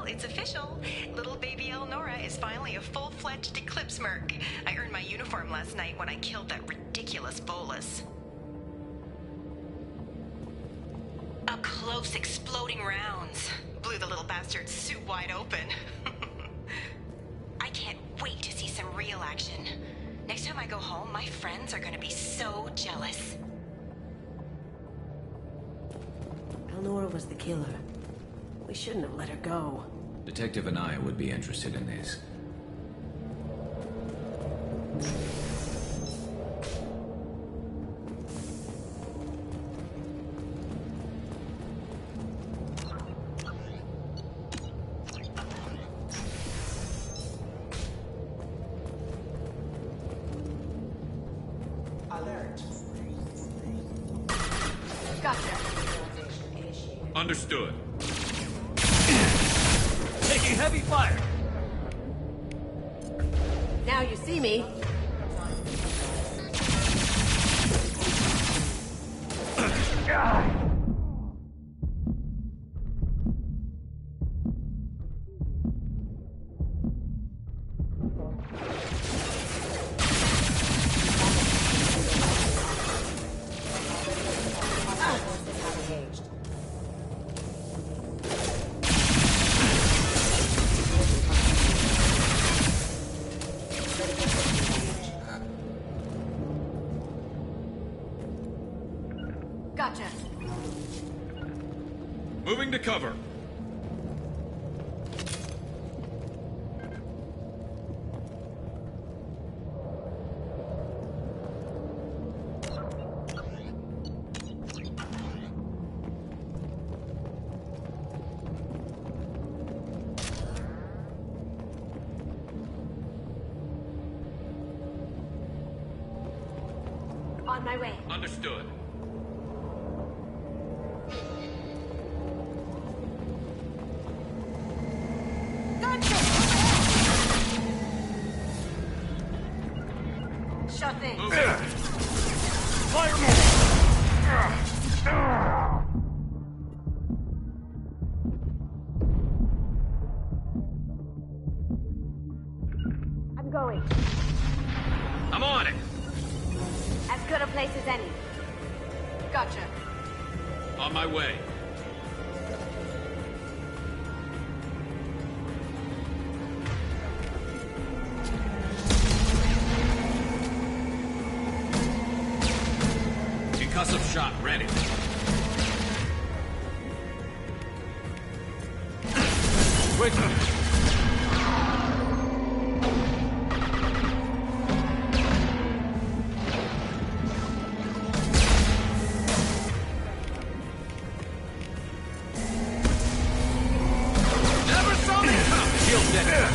It's official. Little baby Elnora is finally a full-fledged Eclipse merc. I earned my uniform last night when I killed that ridiculous bolus. Up close, exploding rounds. Blew the little bastard's suit wide open. I can't wait to see some real action. Next time I go home, my friends are gonna be so jealous. Elnora was the killer. We shouldn't have let her go. Detective Anaya would be interested in this. Alert. Gotcha. Understood. Taking heavy fire! Now you see me. Gotcha. Moving to cover. On my way. Understood. Sure thing. I'm going. I'm on it. As good a place as any. Gotcha. On my way. Concussive shot ready. Quick! Never saw me come! Shield dead.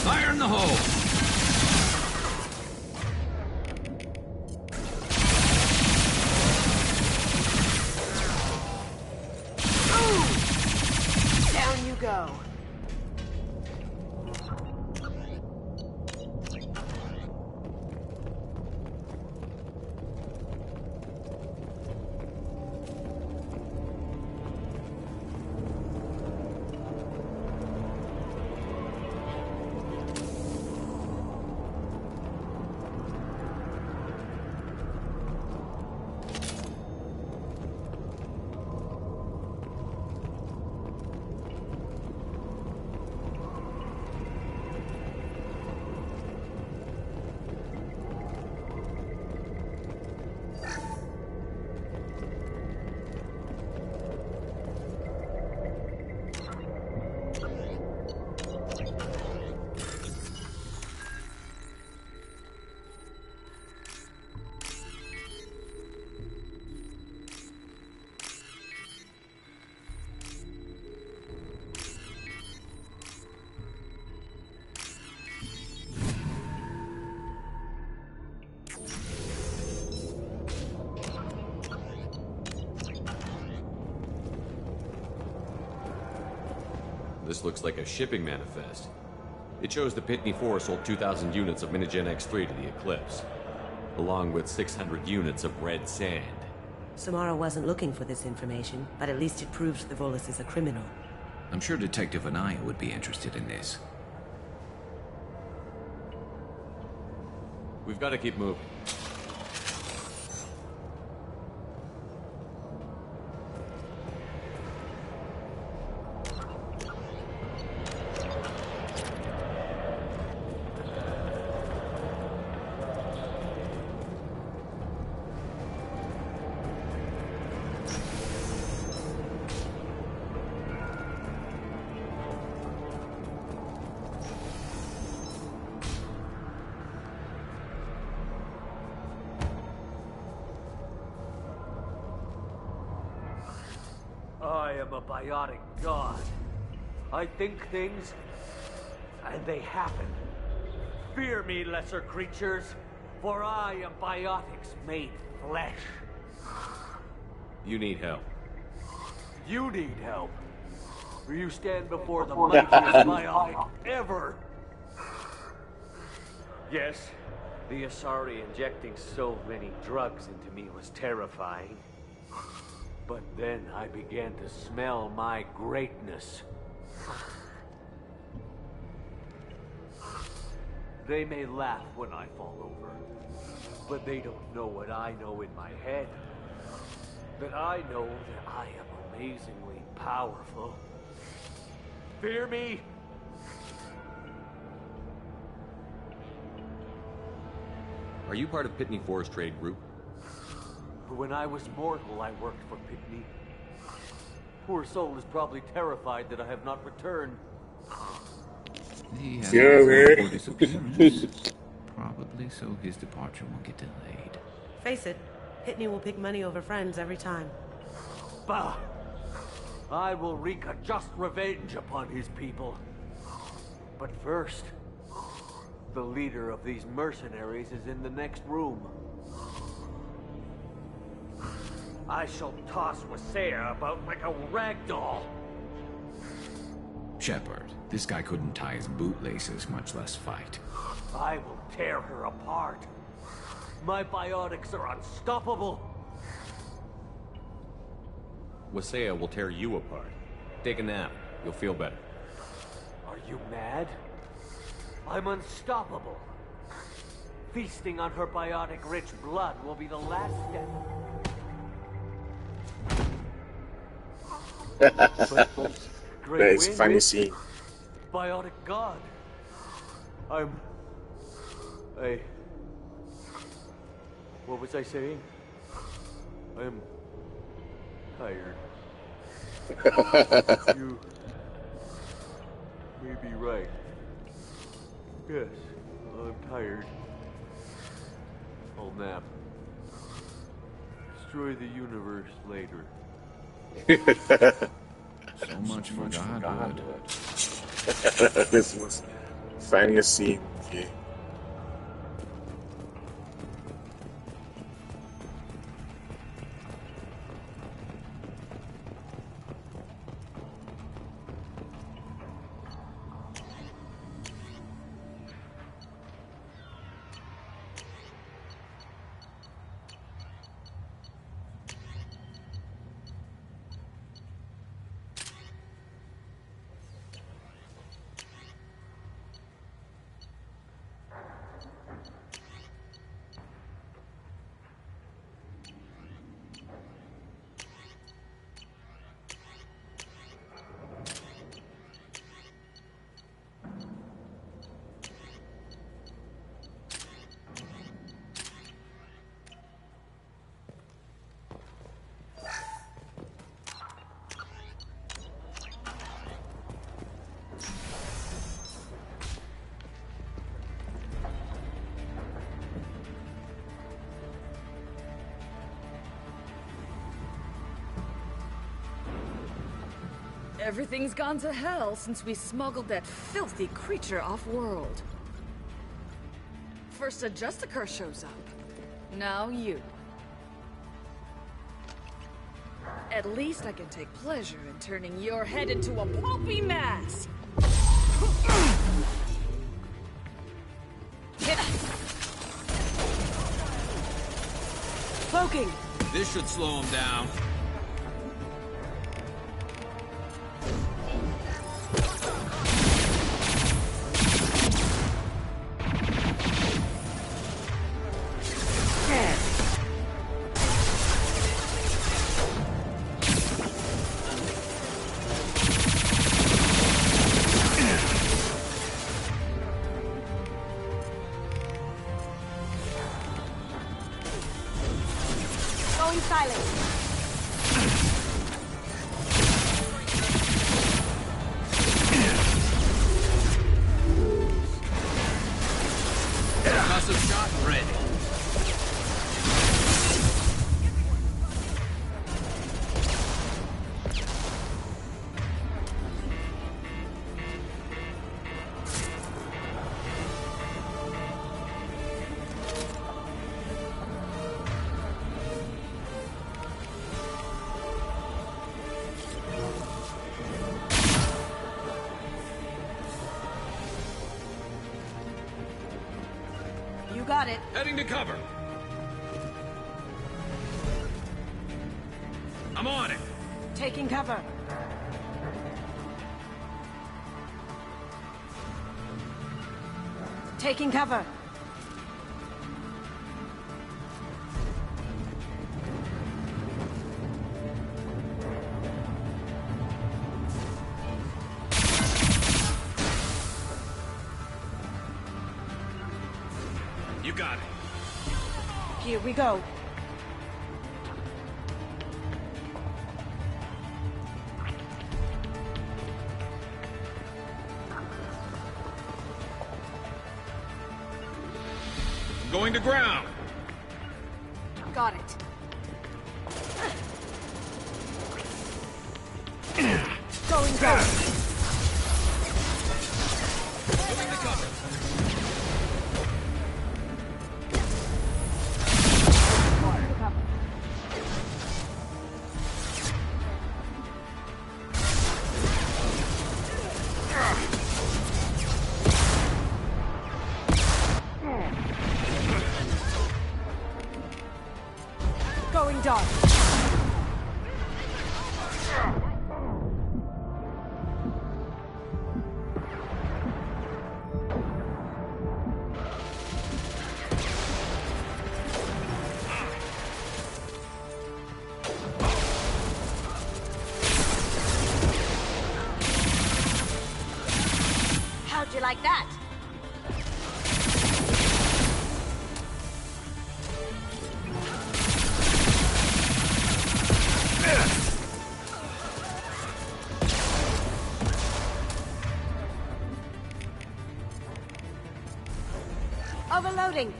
Fire in the hole! Down you go. This looks like a shipping manifest. It shows the Pitney 4 sold 2,000 units of Minigen X3 to the Eclipse, along with 600 units of red sand. Samara wasn't looking for this information, but at least it proves the Volus is a criminal. I'm sure Detective Anaya would be interested in this. We've got to keep moving. I am a biotic god. I think things, and they happen. Fear me, lesser creatures, for I am biotics made flesh. You need help. You need help. Or you stand before the mightiest biotic ever. Yes, the Asari injecting so many drugs into me was terrifying. But then I began to smell my greatness. They may laugh when I fall over, but they don't know what I know in my head. That I know that I am amazingly powerful. Fear me? Are you part of Pitney 4's trade group? When I was mortal, I worked for Pitney. Poor soul is probably terrified that I have not returned. He has Yeah, man. for disappearance. Probably so his departure won't get delayed. Face it, Pitney will pick money over friends every time. Bah! I will wreak a just revenge upon his people. But first, the leader of these mercenaries is in the next room. I shall toss Wasea about like a rag doll. Shepard, this guy couldn't tie his bootlaces, much less fight. I will tear her apart. My biotics are unstoppable. Wasea will tear you apart. Take a nap. You'll feel better. Are you mad? I'm unstoppable. Feasting on her biotic-rich blood will be the last step. Nice, funny scene. Biotic god. What was I saying? I'm tired. You may be right. Yes, I'm tired. I'll nap. Destroy the universe later. So much for Godhood. This was funny scene. Okay. Everything's gone to hell since we smuggled that filthy creature off-world. First a Justicar shows up. Now you. At least I can take pleasure in turning your head into a pulpy mass. Cloaking! This should slow him down. Going silent. Concussive shot ready. You got it. Heading to cover. I'm on it. Taking cover. Taking cover. You got it. Here we go. I'm going to ground. Got it. Going down. Moving to cover. Going dark. How'd you like that? Overloading.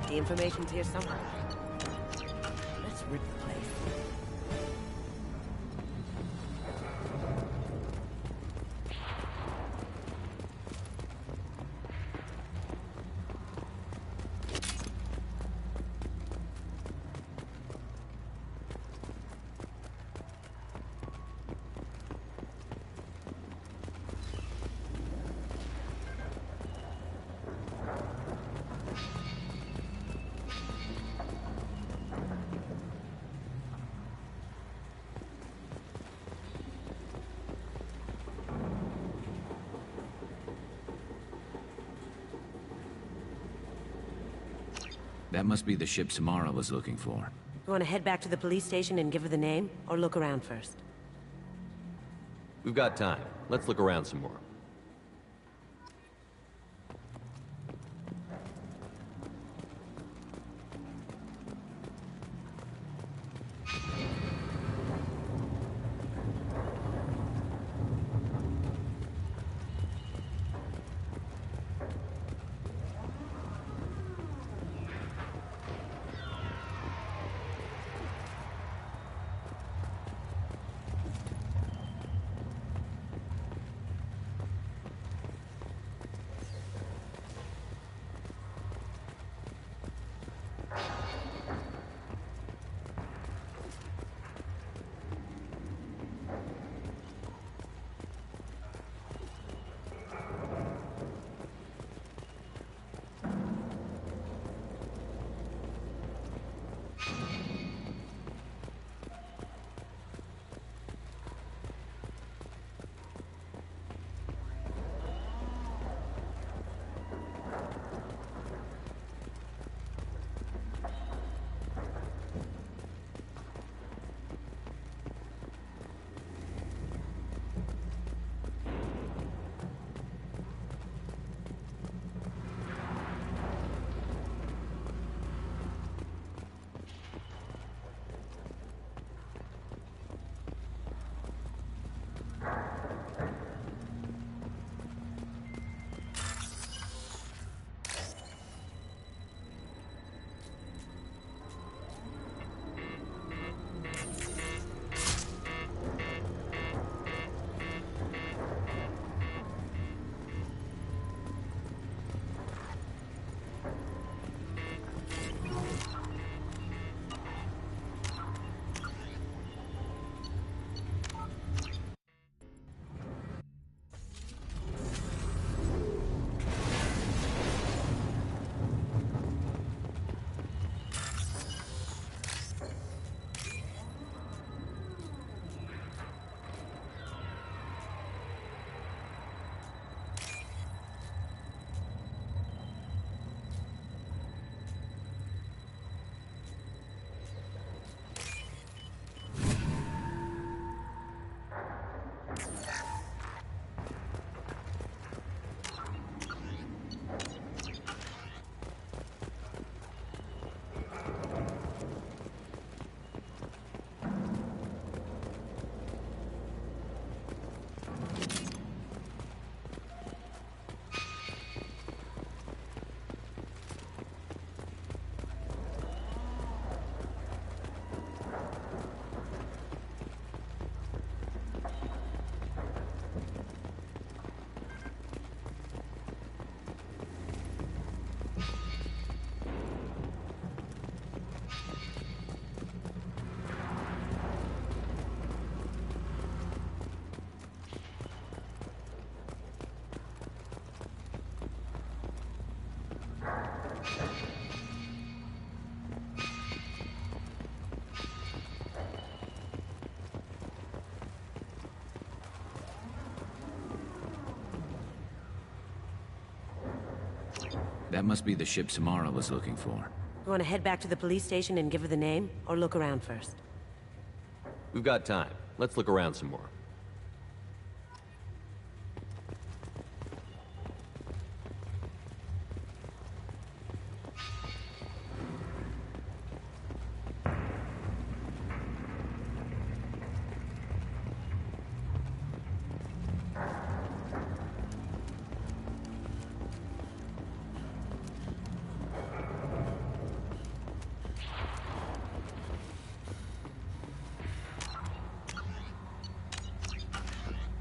The information's here somewhere. Let's rid the place. That must be the ship Samara was looking for. You want to head back to the police station and give her the name, or look around first? We've got time. Let's look around some more. That must be the ship Samara was looking for. You want to head back to the police station and give her the name, or look around first? We've got time. Let's look around some more.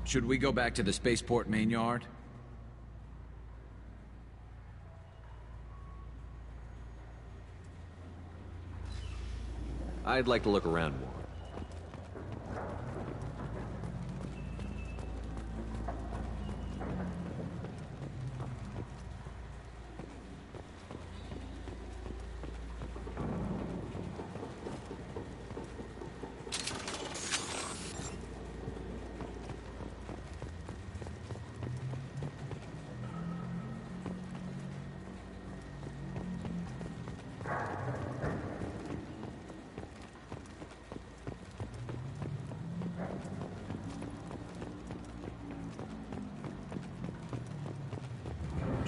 Should we go back to the spaceport main yard? I'd like to look around more.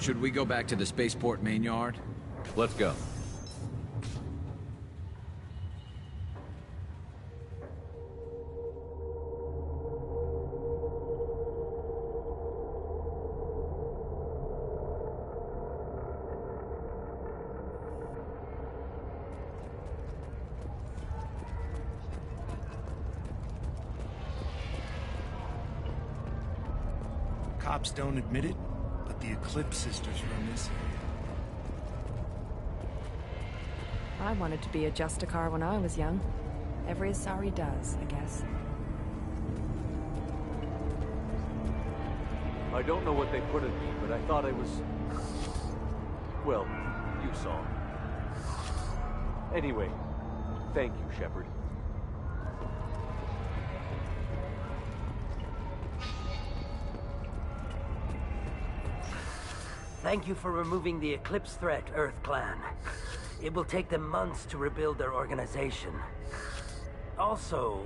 Should we go back to the spaceport main yard? Let's go. Cops don't admit it, but the Eclipse sisters run this area. I wanted to be a Justicar when I was young. Every Asari does, I guess. I don't know what they put in me, but I thought I was... Well, you saw. Anyway, thank you, Shepard. Thank you for removing the Eclipse threat, Earth Clan. It will take them months to rebuild their organization. Also,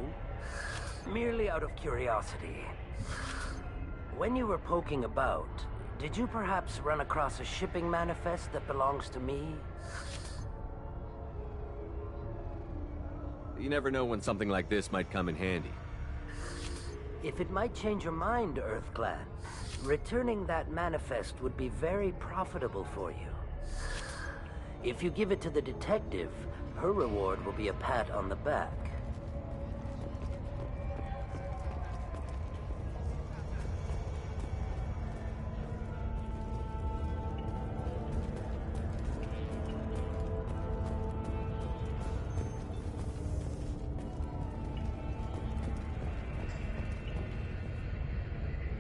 merely out of curiosity, when you were poking about, did you perhaps run across a shipping manifest that belongs to me? You never know when something like this might come in handy. If it might change your mind, Earth Clan, returning that manifest would be very profitable for you. If you give it to the detective, her reward will be a pat on the back.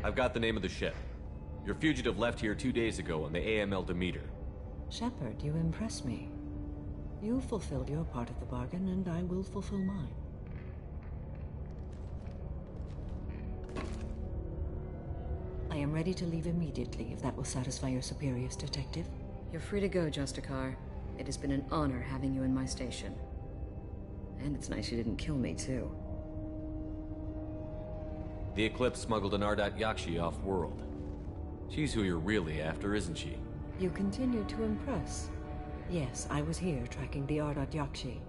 I've got the name of the ship. Your fugitive left here 2 days ago on the AML Demeter. Shepard, you impress me. You fulfilled your part of the bargain, and I will fulfill mine. I am ready to leave immediately, if that will satisfy your superiors, Detective. You're free to go, Justicar. It has been an honor having you in my station. And it's nice you didn't kill me, too. The Eclipse smuggled an Ardat Yakshi off-world. She's who you're really after, isn't she? You continue to impress. Yes, I was here tracking the Ardat Yakshi.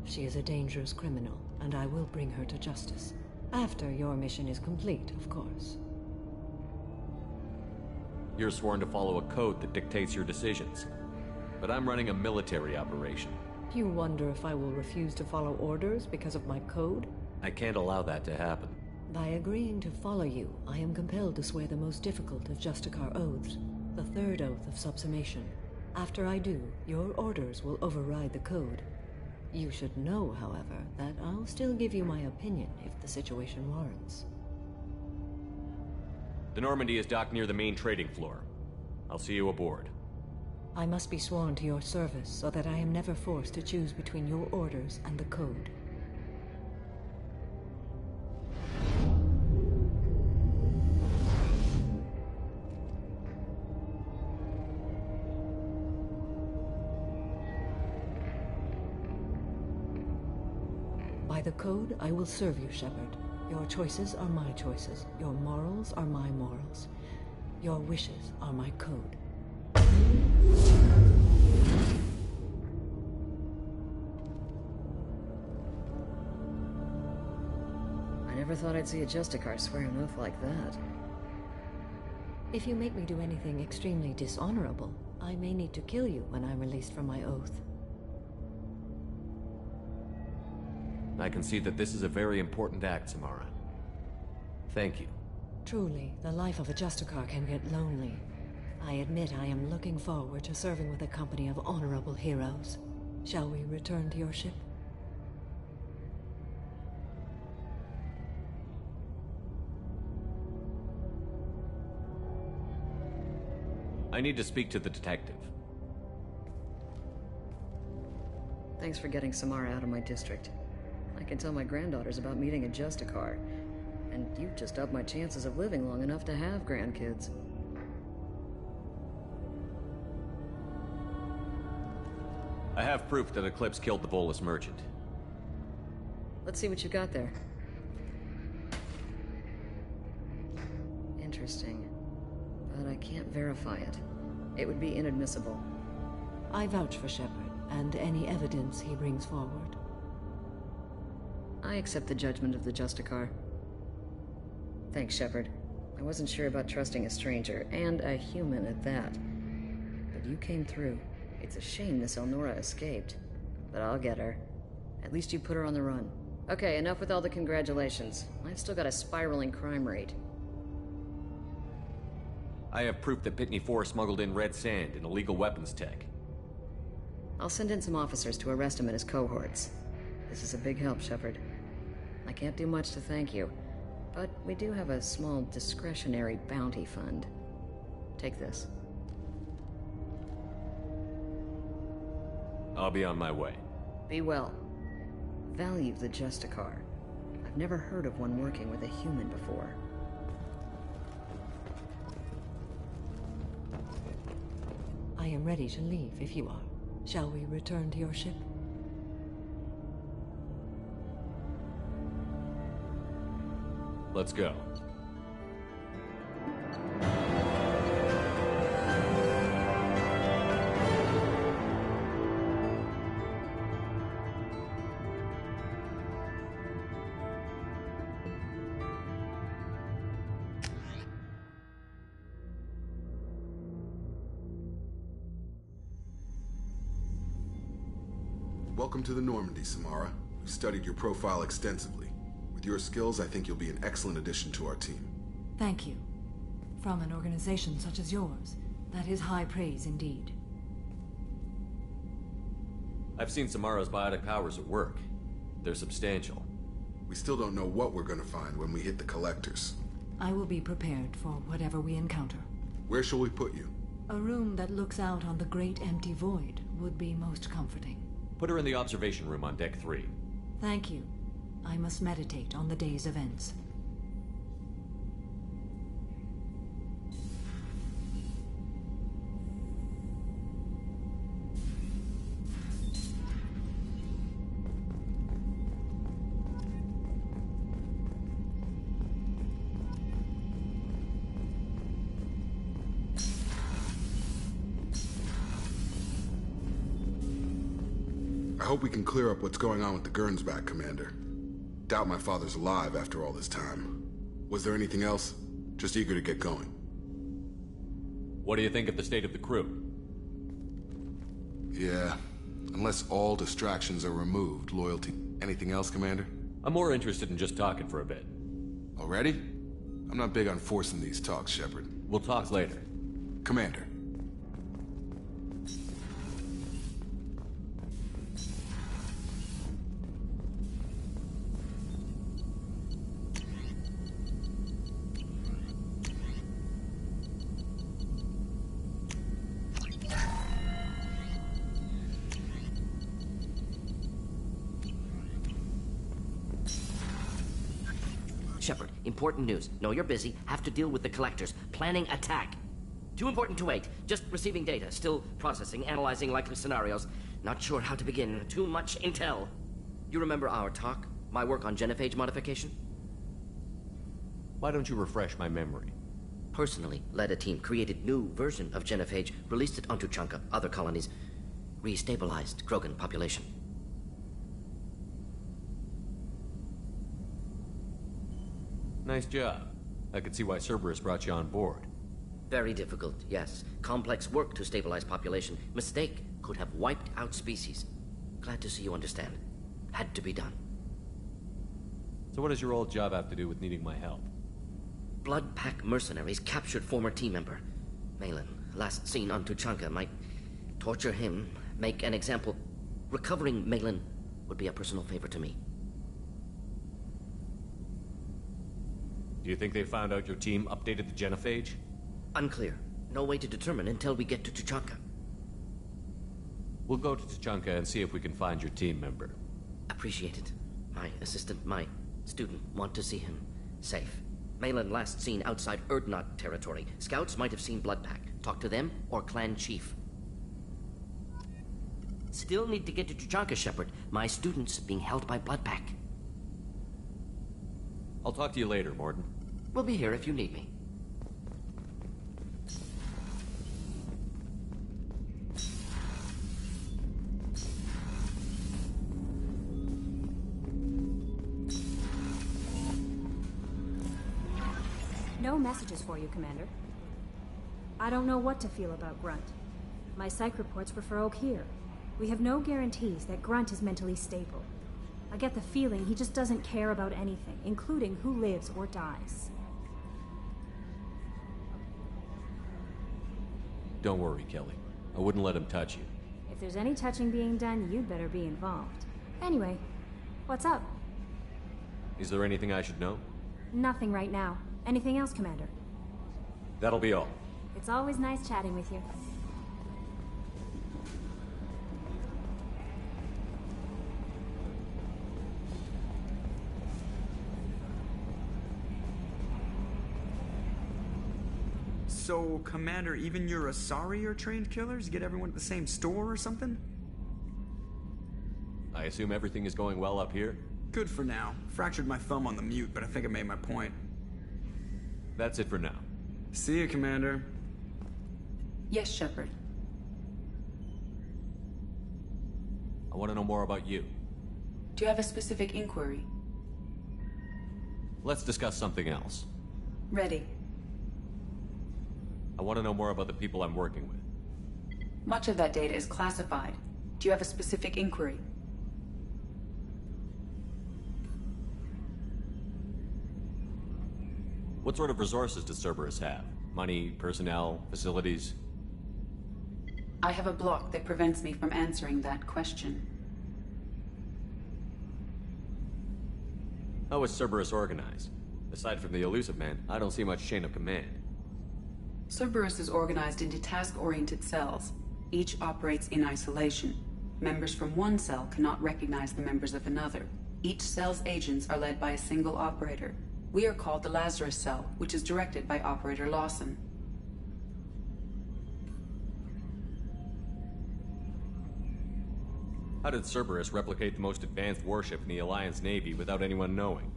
She is a dangerous criminal, and I will bring her to justice. After your mission is complete, of course. You're sworn to follow a code that dictates your decisions. But I'm running a military operation. You wonder if I will refuse to follow orders because of my code? I can't allow that to happen. By agreeing to follow you, I am compelled to swear the most difficult of Justicar oaths, the third oath of subsumation. After I do, your orders will override the code. You should know, however, that I'll still give you my opinion if the situation warrants. The Normandy is docked near the main trading floor. I'll see you aboard. I must be sworn to your service so that I am never forced to choose between your orders and the code. the code, I will serve you, Shepard. Your choices are my choices. Your morals are my morals. Your wishes are my code. I never thought I'd see a Justicar swear an oath like that. If you make me do anything extremely dishonorable, I may need to kill you when I'm released from my oath. I can see that this is a very important act, Samara. Thank you. Truly, the life of a Justicar can get lonely. I admit I am looking forward to serving with a company of honorable heroes. Shall we return to your ship? I need to speak to the detective. Thanks for getting Samara out of my district. I can tell my granddaughters about meeting a Justicar. And you've just upped my chances of living long enough to have grandkids. I have proof that Eclipse killed the Volus merchant. Let's see what you got there. Interesting. But I can't verify it. It would be inadmissible. I vouch for Shepard, and any evidence he brings forward. I accept the judgment of the Justicar. Thanks, Shepard. I wasn't sure about trusting a stranger, and a human at that. But you came through. It's a shame Miss Elnora escaped. But I'll get her. At least you put her on the run. Okay, enough with all the congratulations. I've still got a spiraling crime rate. I have proof that Pitney 4 smuggled in red sand and illegal weapons tech. I'll send in some officers to arrest him and his cohorts. This is a big help, Shepard. I can't do much to thank you, but we do have a small discretionary bounty fund. Take this. I'll be on my way. Be well. Value the Justicar. I've never heard of one working with a human before. I am ready to leave if you are. Shall we return to your ship? Let's go. Welcome to the Normandy, Samara. We've studied your profile extensively. With your skills, I think you'll be an excellent addition to our team. Thank you. From an organization such as yours, that is high praise indeed. I've seen Samara's biotic powers at work. They're substantial. We still don't know what we're gonna find when we hit the collectors. I will be prepared for whatever we encounter. Where shall we put you? A room that looks out on the great empty void would be most comforting. Put her in the observation room on Deck 3. Thank you. I must meditate on the day's events. I hope we can clear up what's going on with the Gernsback, Commander. Doubt my father's alive after all this time. Was there anything else? Just eager to get going. What do you think of the state of the crew? Yeah, unless all distractions are removed, loyalty. Anything else, Commander? I'm more interested in just talking for a bit. Already? I'm not big on forcing these talks, Shepard. We'll talk later. Commander. Shepard, important news. Know you're busy. Have to deal with the collectors. Planning attack. Too important to wait. Just receiving data. Still processing, analyzing likely scenarios. Not sure how to begin. Too much intel. You remember our talk? My work on genophage modification? Why don't you refresh my memory? Personally led a team, created new version of genophage, released it onto Chunka, other colonies, restabilized Krogan population. Nice job. I could see why Cerberus brought you on board. Very difficult, yes. Complex work to stabilize population. Mistake could have wiped out species. Glad to see you understand. Had to be done. So what does your old job have to do with needing my help? Blood Pack mercenaries captured former team member. Malin, last seen on Tuchanka, might torture him, make an example. Recovering Malin would be a personal favor to me. Do you think they found out your team updated the genophage? Unclear. No way to determine until we get to Tuchanka. We'll go to Tuchanka and see if we can find your team member. Appreciate it. My assistant, my student, want to see him safe. Malin last seen outside Erdnot territory. Scouts might have seen Bloodpack. Talk to them or clan chief. Still need to get to Tuchanka, Shepard. My student's being held by Bloodpack. I'll talk to you later, Morden. We'll be here if you need me. No messages for you, Commander. I don't know what to feel about Grunt. My psych reports refer Oak here. We have no guarantees that Grunt is mentally stable. I get the feeling he just doesn't care about anything, including who lives or dies. Don't worry, Kelly. I wouldn't let him touch you. If there's any touching being done, you'd better be involved. Anyway, what's up? Is there anything I should know? Nothing right now. Anything else, Commander? That'll be all. It's always nice chatting with you. So, Commander, even your Asari are trained killers? Get everyone at the same store or something? I assume everything is going well up here? Good for now. Fractured my thumb on the mute, but I think I made my point. That's it for now. See you, Commander. Yes, Shepard. I want to know more about you. Do you have a specific inquiry? Let's discuss something else. Ready. I want to know more about the people I'm working with. Much of that data is classified. Do you have a specific inquiry? What sort of resources does Cerberus have? Money, personnel, facilities? I have a block that prevents me from answering that question. How is Cerberus organized? Aside from the Elusive Man, I don't see much chain of command. Cerberus is organized into task-oriented cells. Each operates in isolation. Members from one cell cannot recognize the members of another. Each cell's agents are led by a single operator. We are called the Lazarus Cell, which is directed by Operator Lawson. How did Cerberus replicate the most advanced warship in the Alliance Navy without anyone knowing?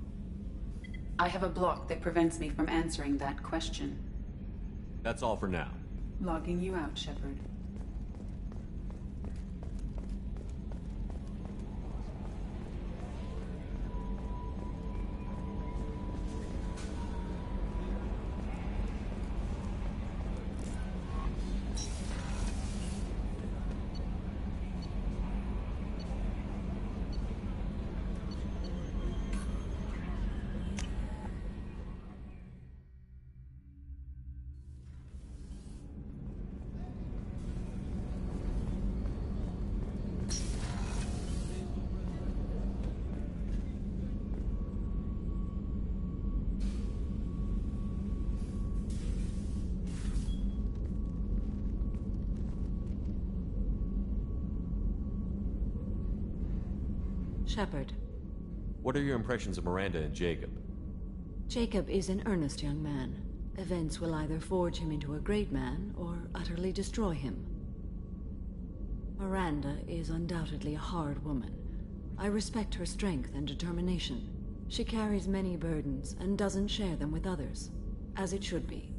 I have a block that prevents me from answering that question. That's all for now. Logging you out, Shepard. Shepard. What are your impressions of Miranda and Jacob? Jacob is an earnest young man. Events will either forge him into a great man or utterly destroy him. Miranda is undoubtedly a hard woman. I respect her strength and determination. She carries many burdens and doesn't share them with others, as it should be.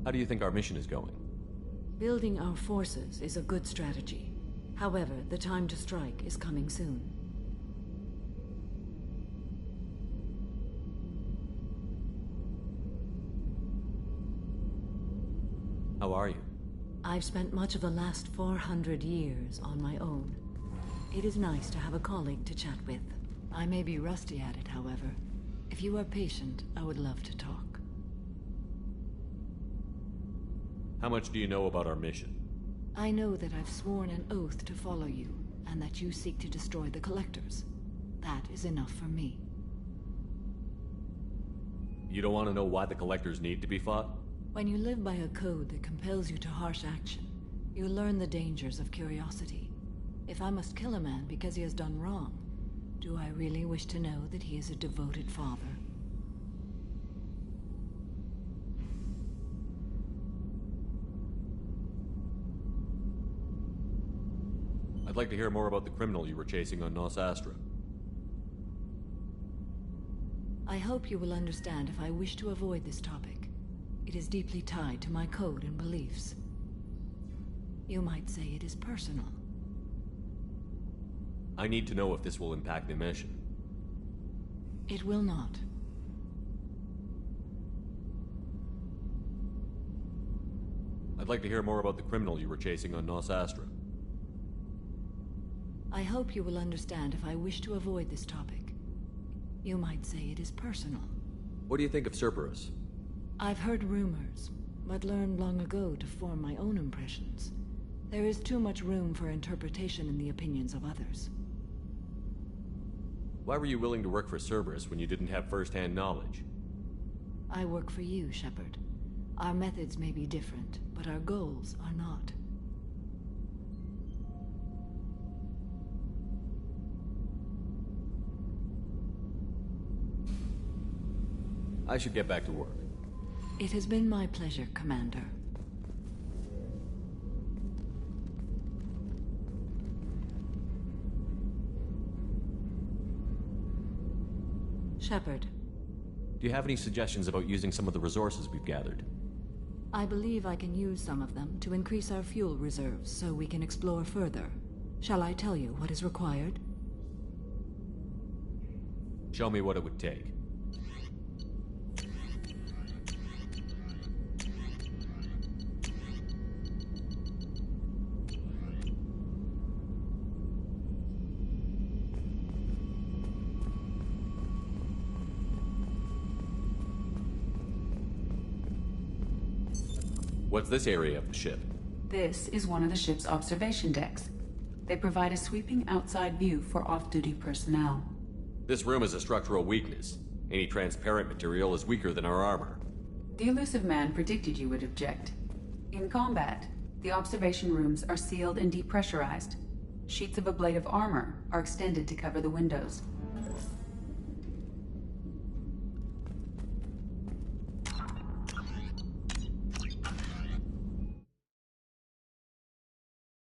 How do you think our mission is going? Building our forces is a good strategy. However, the time to strike is coming soon. How are you? I've spent much of the last 400 years on my own. It is nice to have a colleague to chat with. I may be rusty at it, however. If you are patient, I would love to talk. How much do you know about our mission? I know that I've sworn an oath to follow you, and that you seek to destroy the Collectors. That is enough for me. You don't want to know why the Collectors need to be fought? When you live by a code that compels you to harsh action, you learn the dangers of curiosity. If I must kill a man because he has done wrong, do I really wish to know that he is a devoted father? I'd like to hear more about the criminal you were chasing on Nos Astra. I hope you will understand if I wish to avoid this topic. It is deeply tied to my code and beliefs. You might say it is personal. I need to know if this will impact the mission. It will not. I'd like to hear more about the criminal you were chasing on Nos Astra. I hope you will understand if I wish to avoid this topic. You might say it is personal. What do you think of Cerberus? I've heard rumors, but learned long ago to form my own impressions. There is too much room for interpretation in the opinions of others. Why were you willing to work for Cerberus when you didn't have first-hand knowledge? I work for you, Shepard. Our methods may be different, but our goals are not. I should get back to work. It has been my pleasure, Commander. Shepard. Do you have any suggestions about using some of the resources we've gathered? I believe I can use some of them to increase our fuel reserves so we can explore further. Shall I tell you what is required? Show me what it would take. What's this area of the ship? This is one of the ship's observation decks. They provide a sweeping outside view for off-duty personnel. This room is a structural weakness. Any transparent material is weaker than our armor. The elusive man predicted you would object. In combat, the observation rooms are sealed and depressurized. Sheets of ablative armor are extended to cover the windows.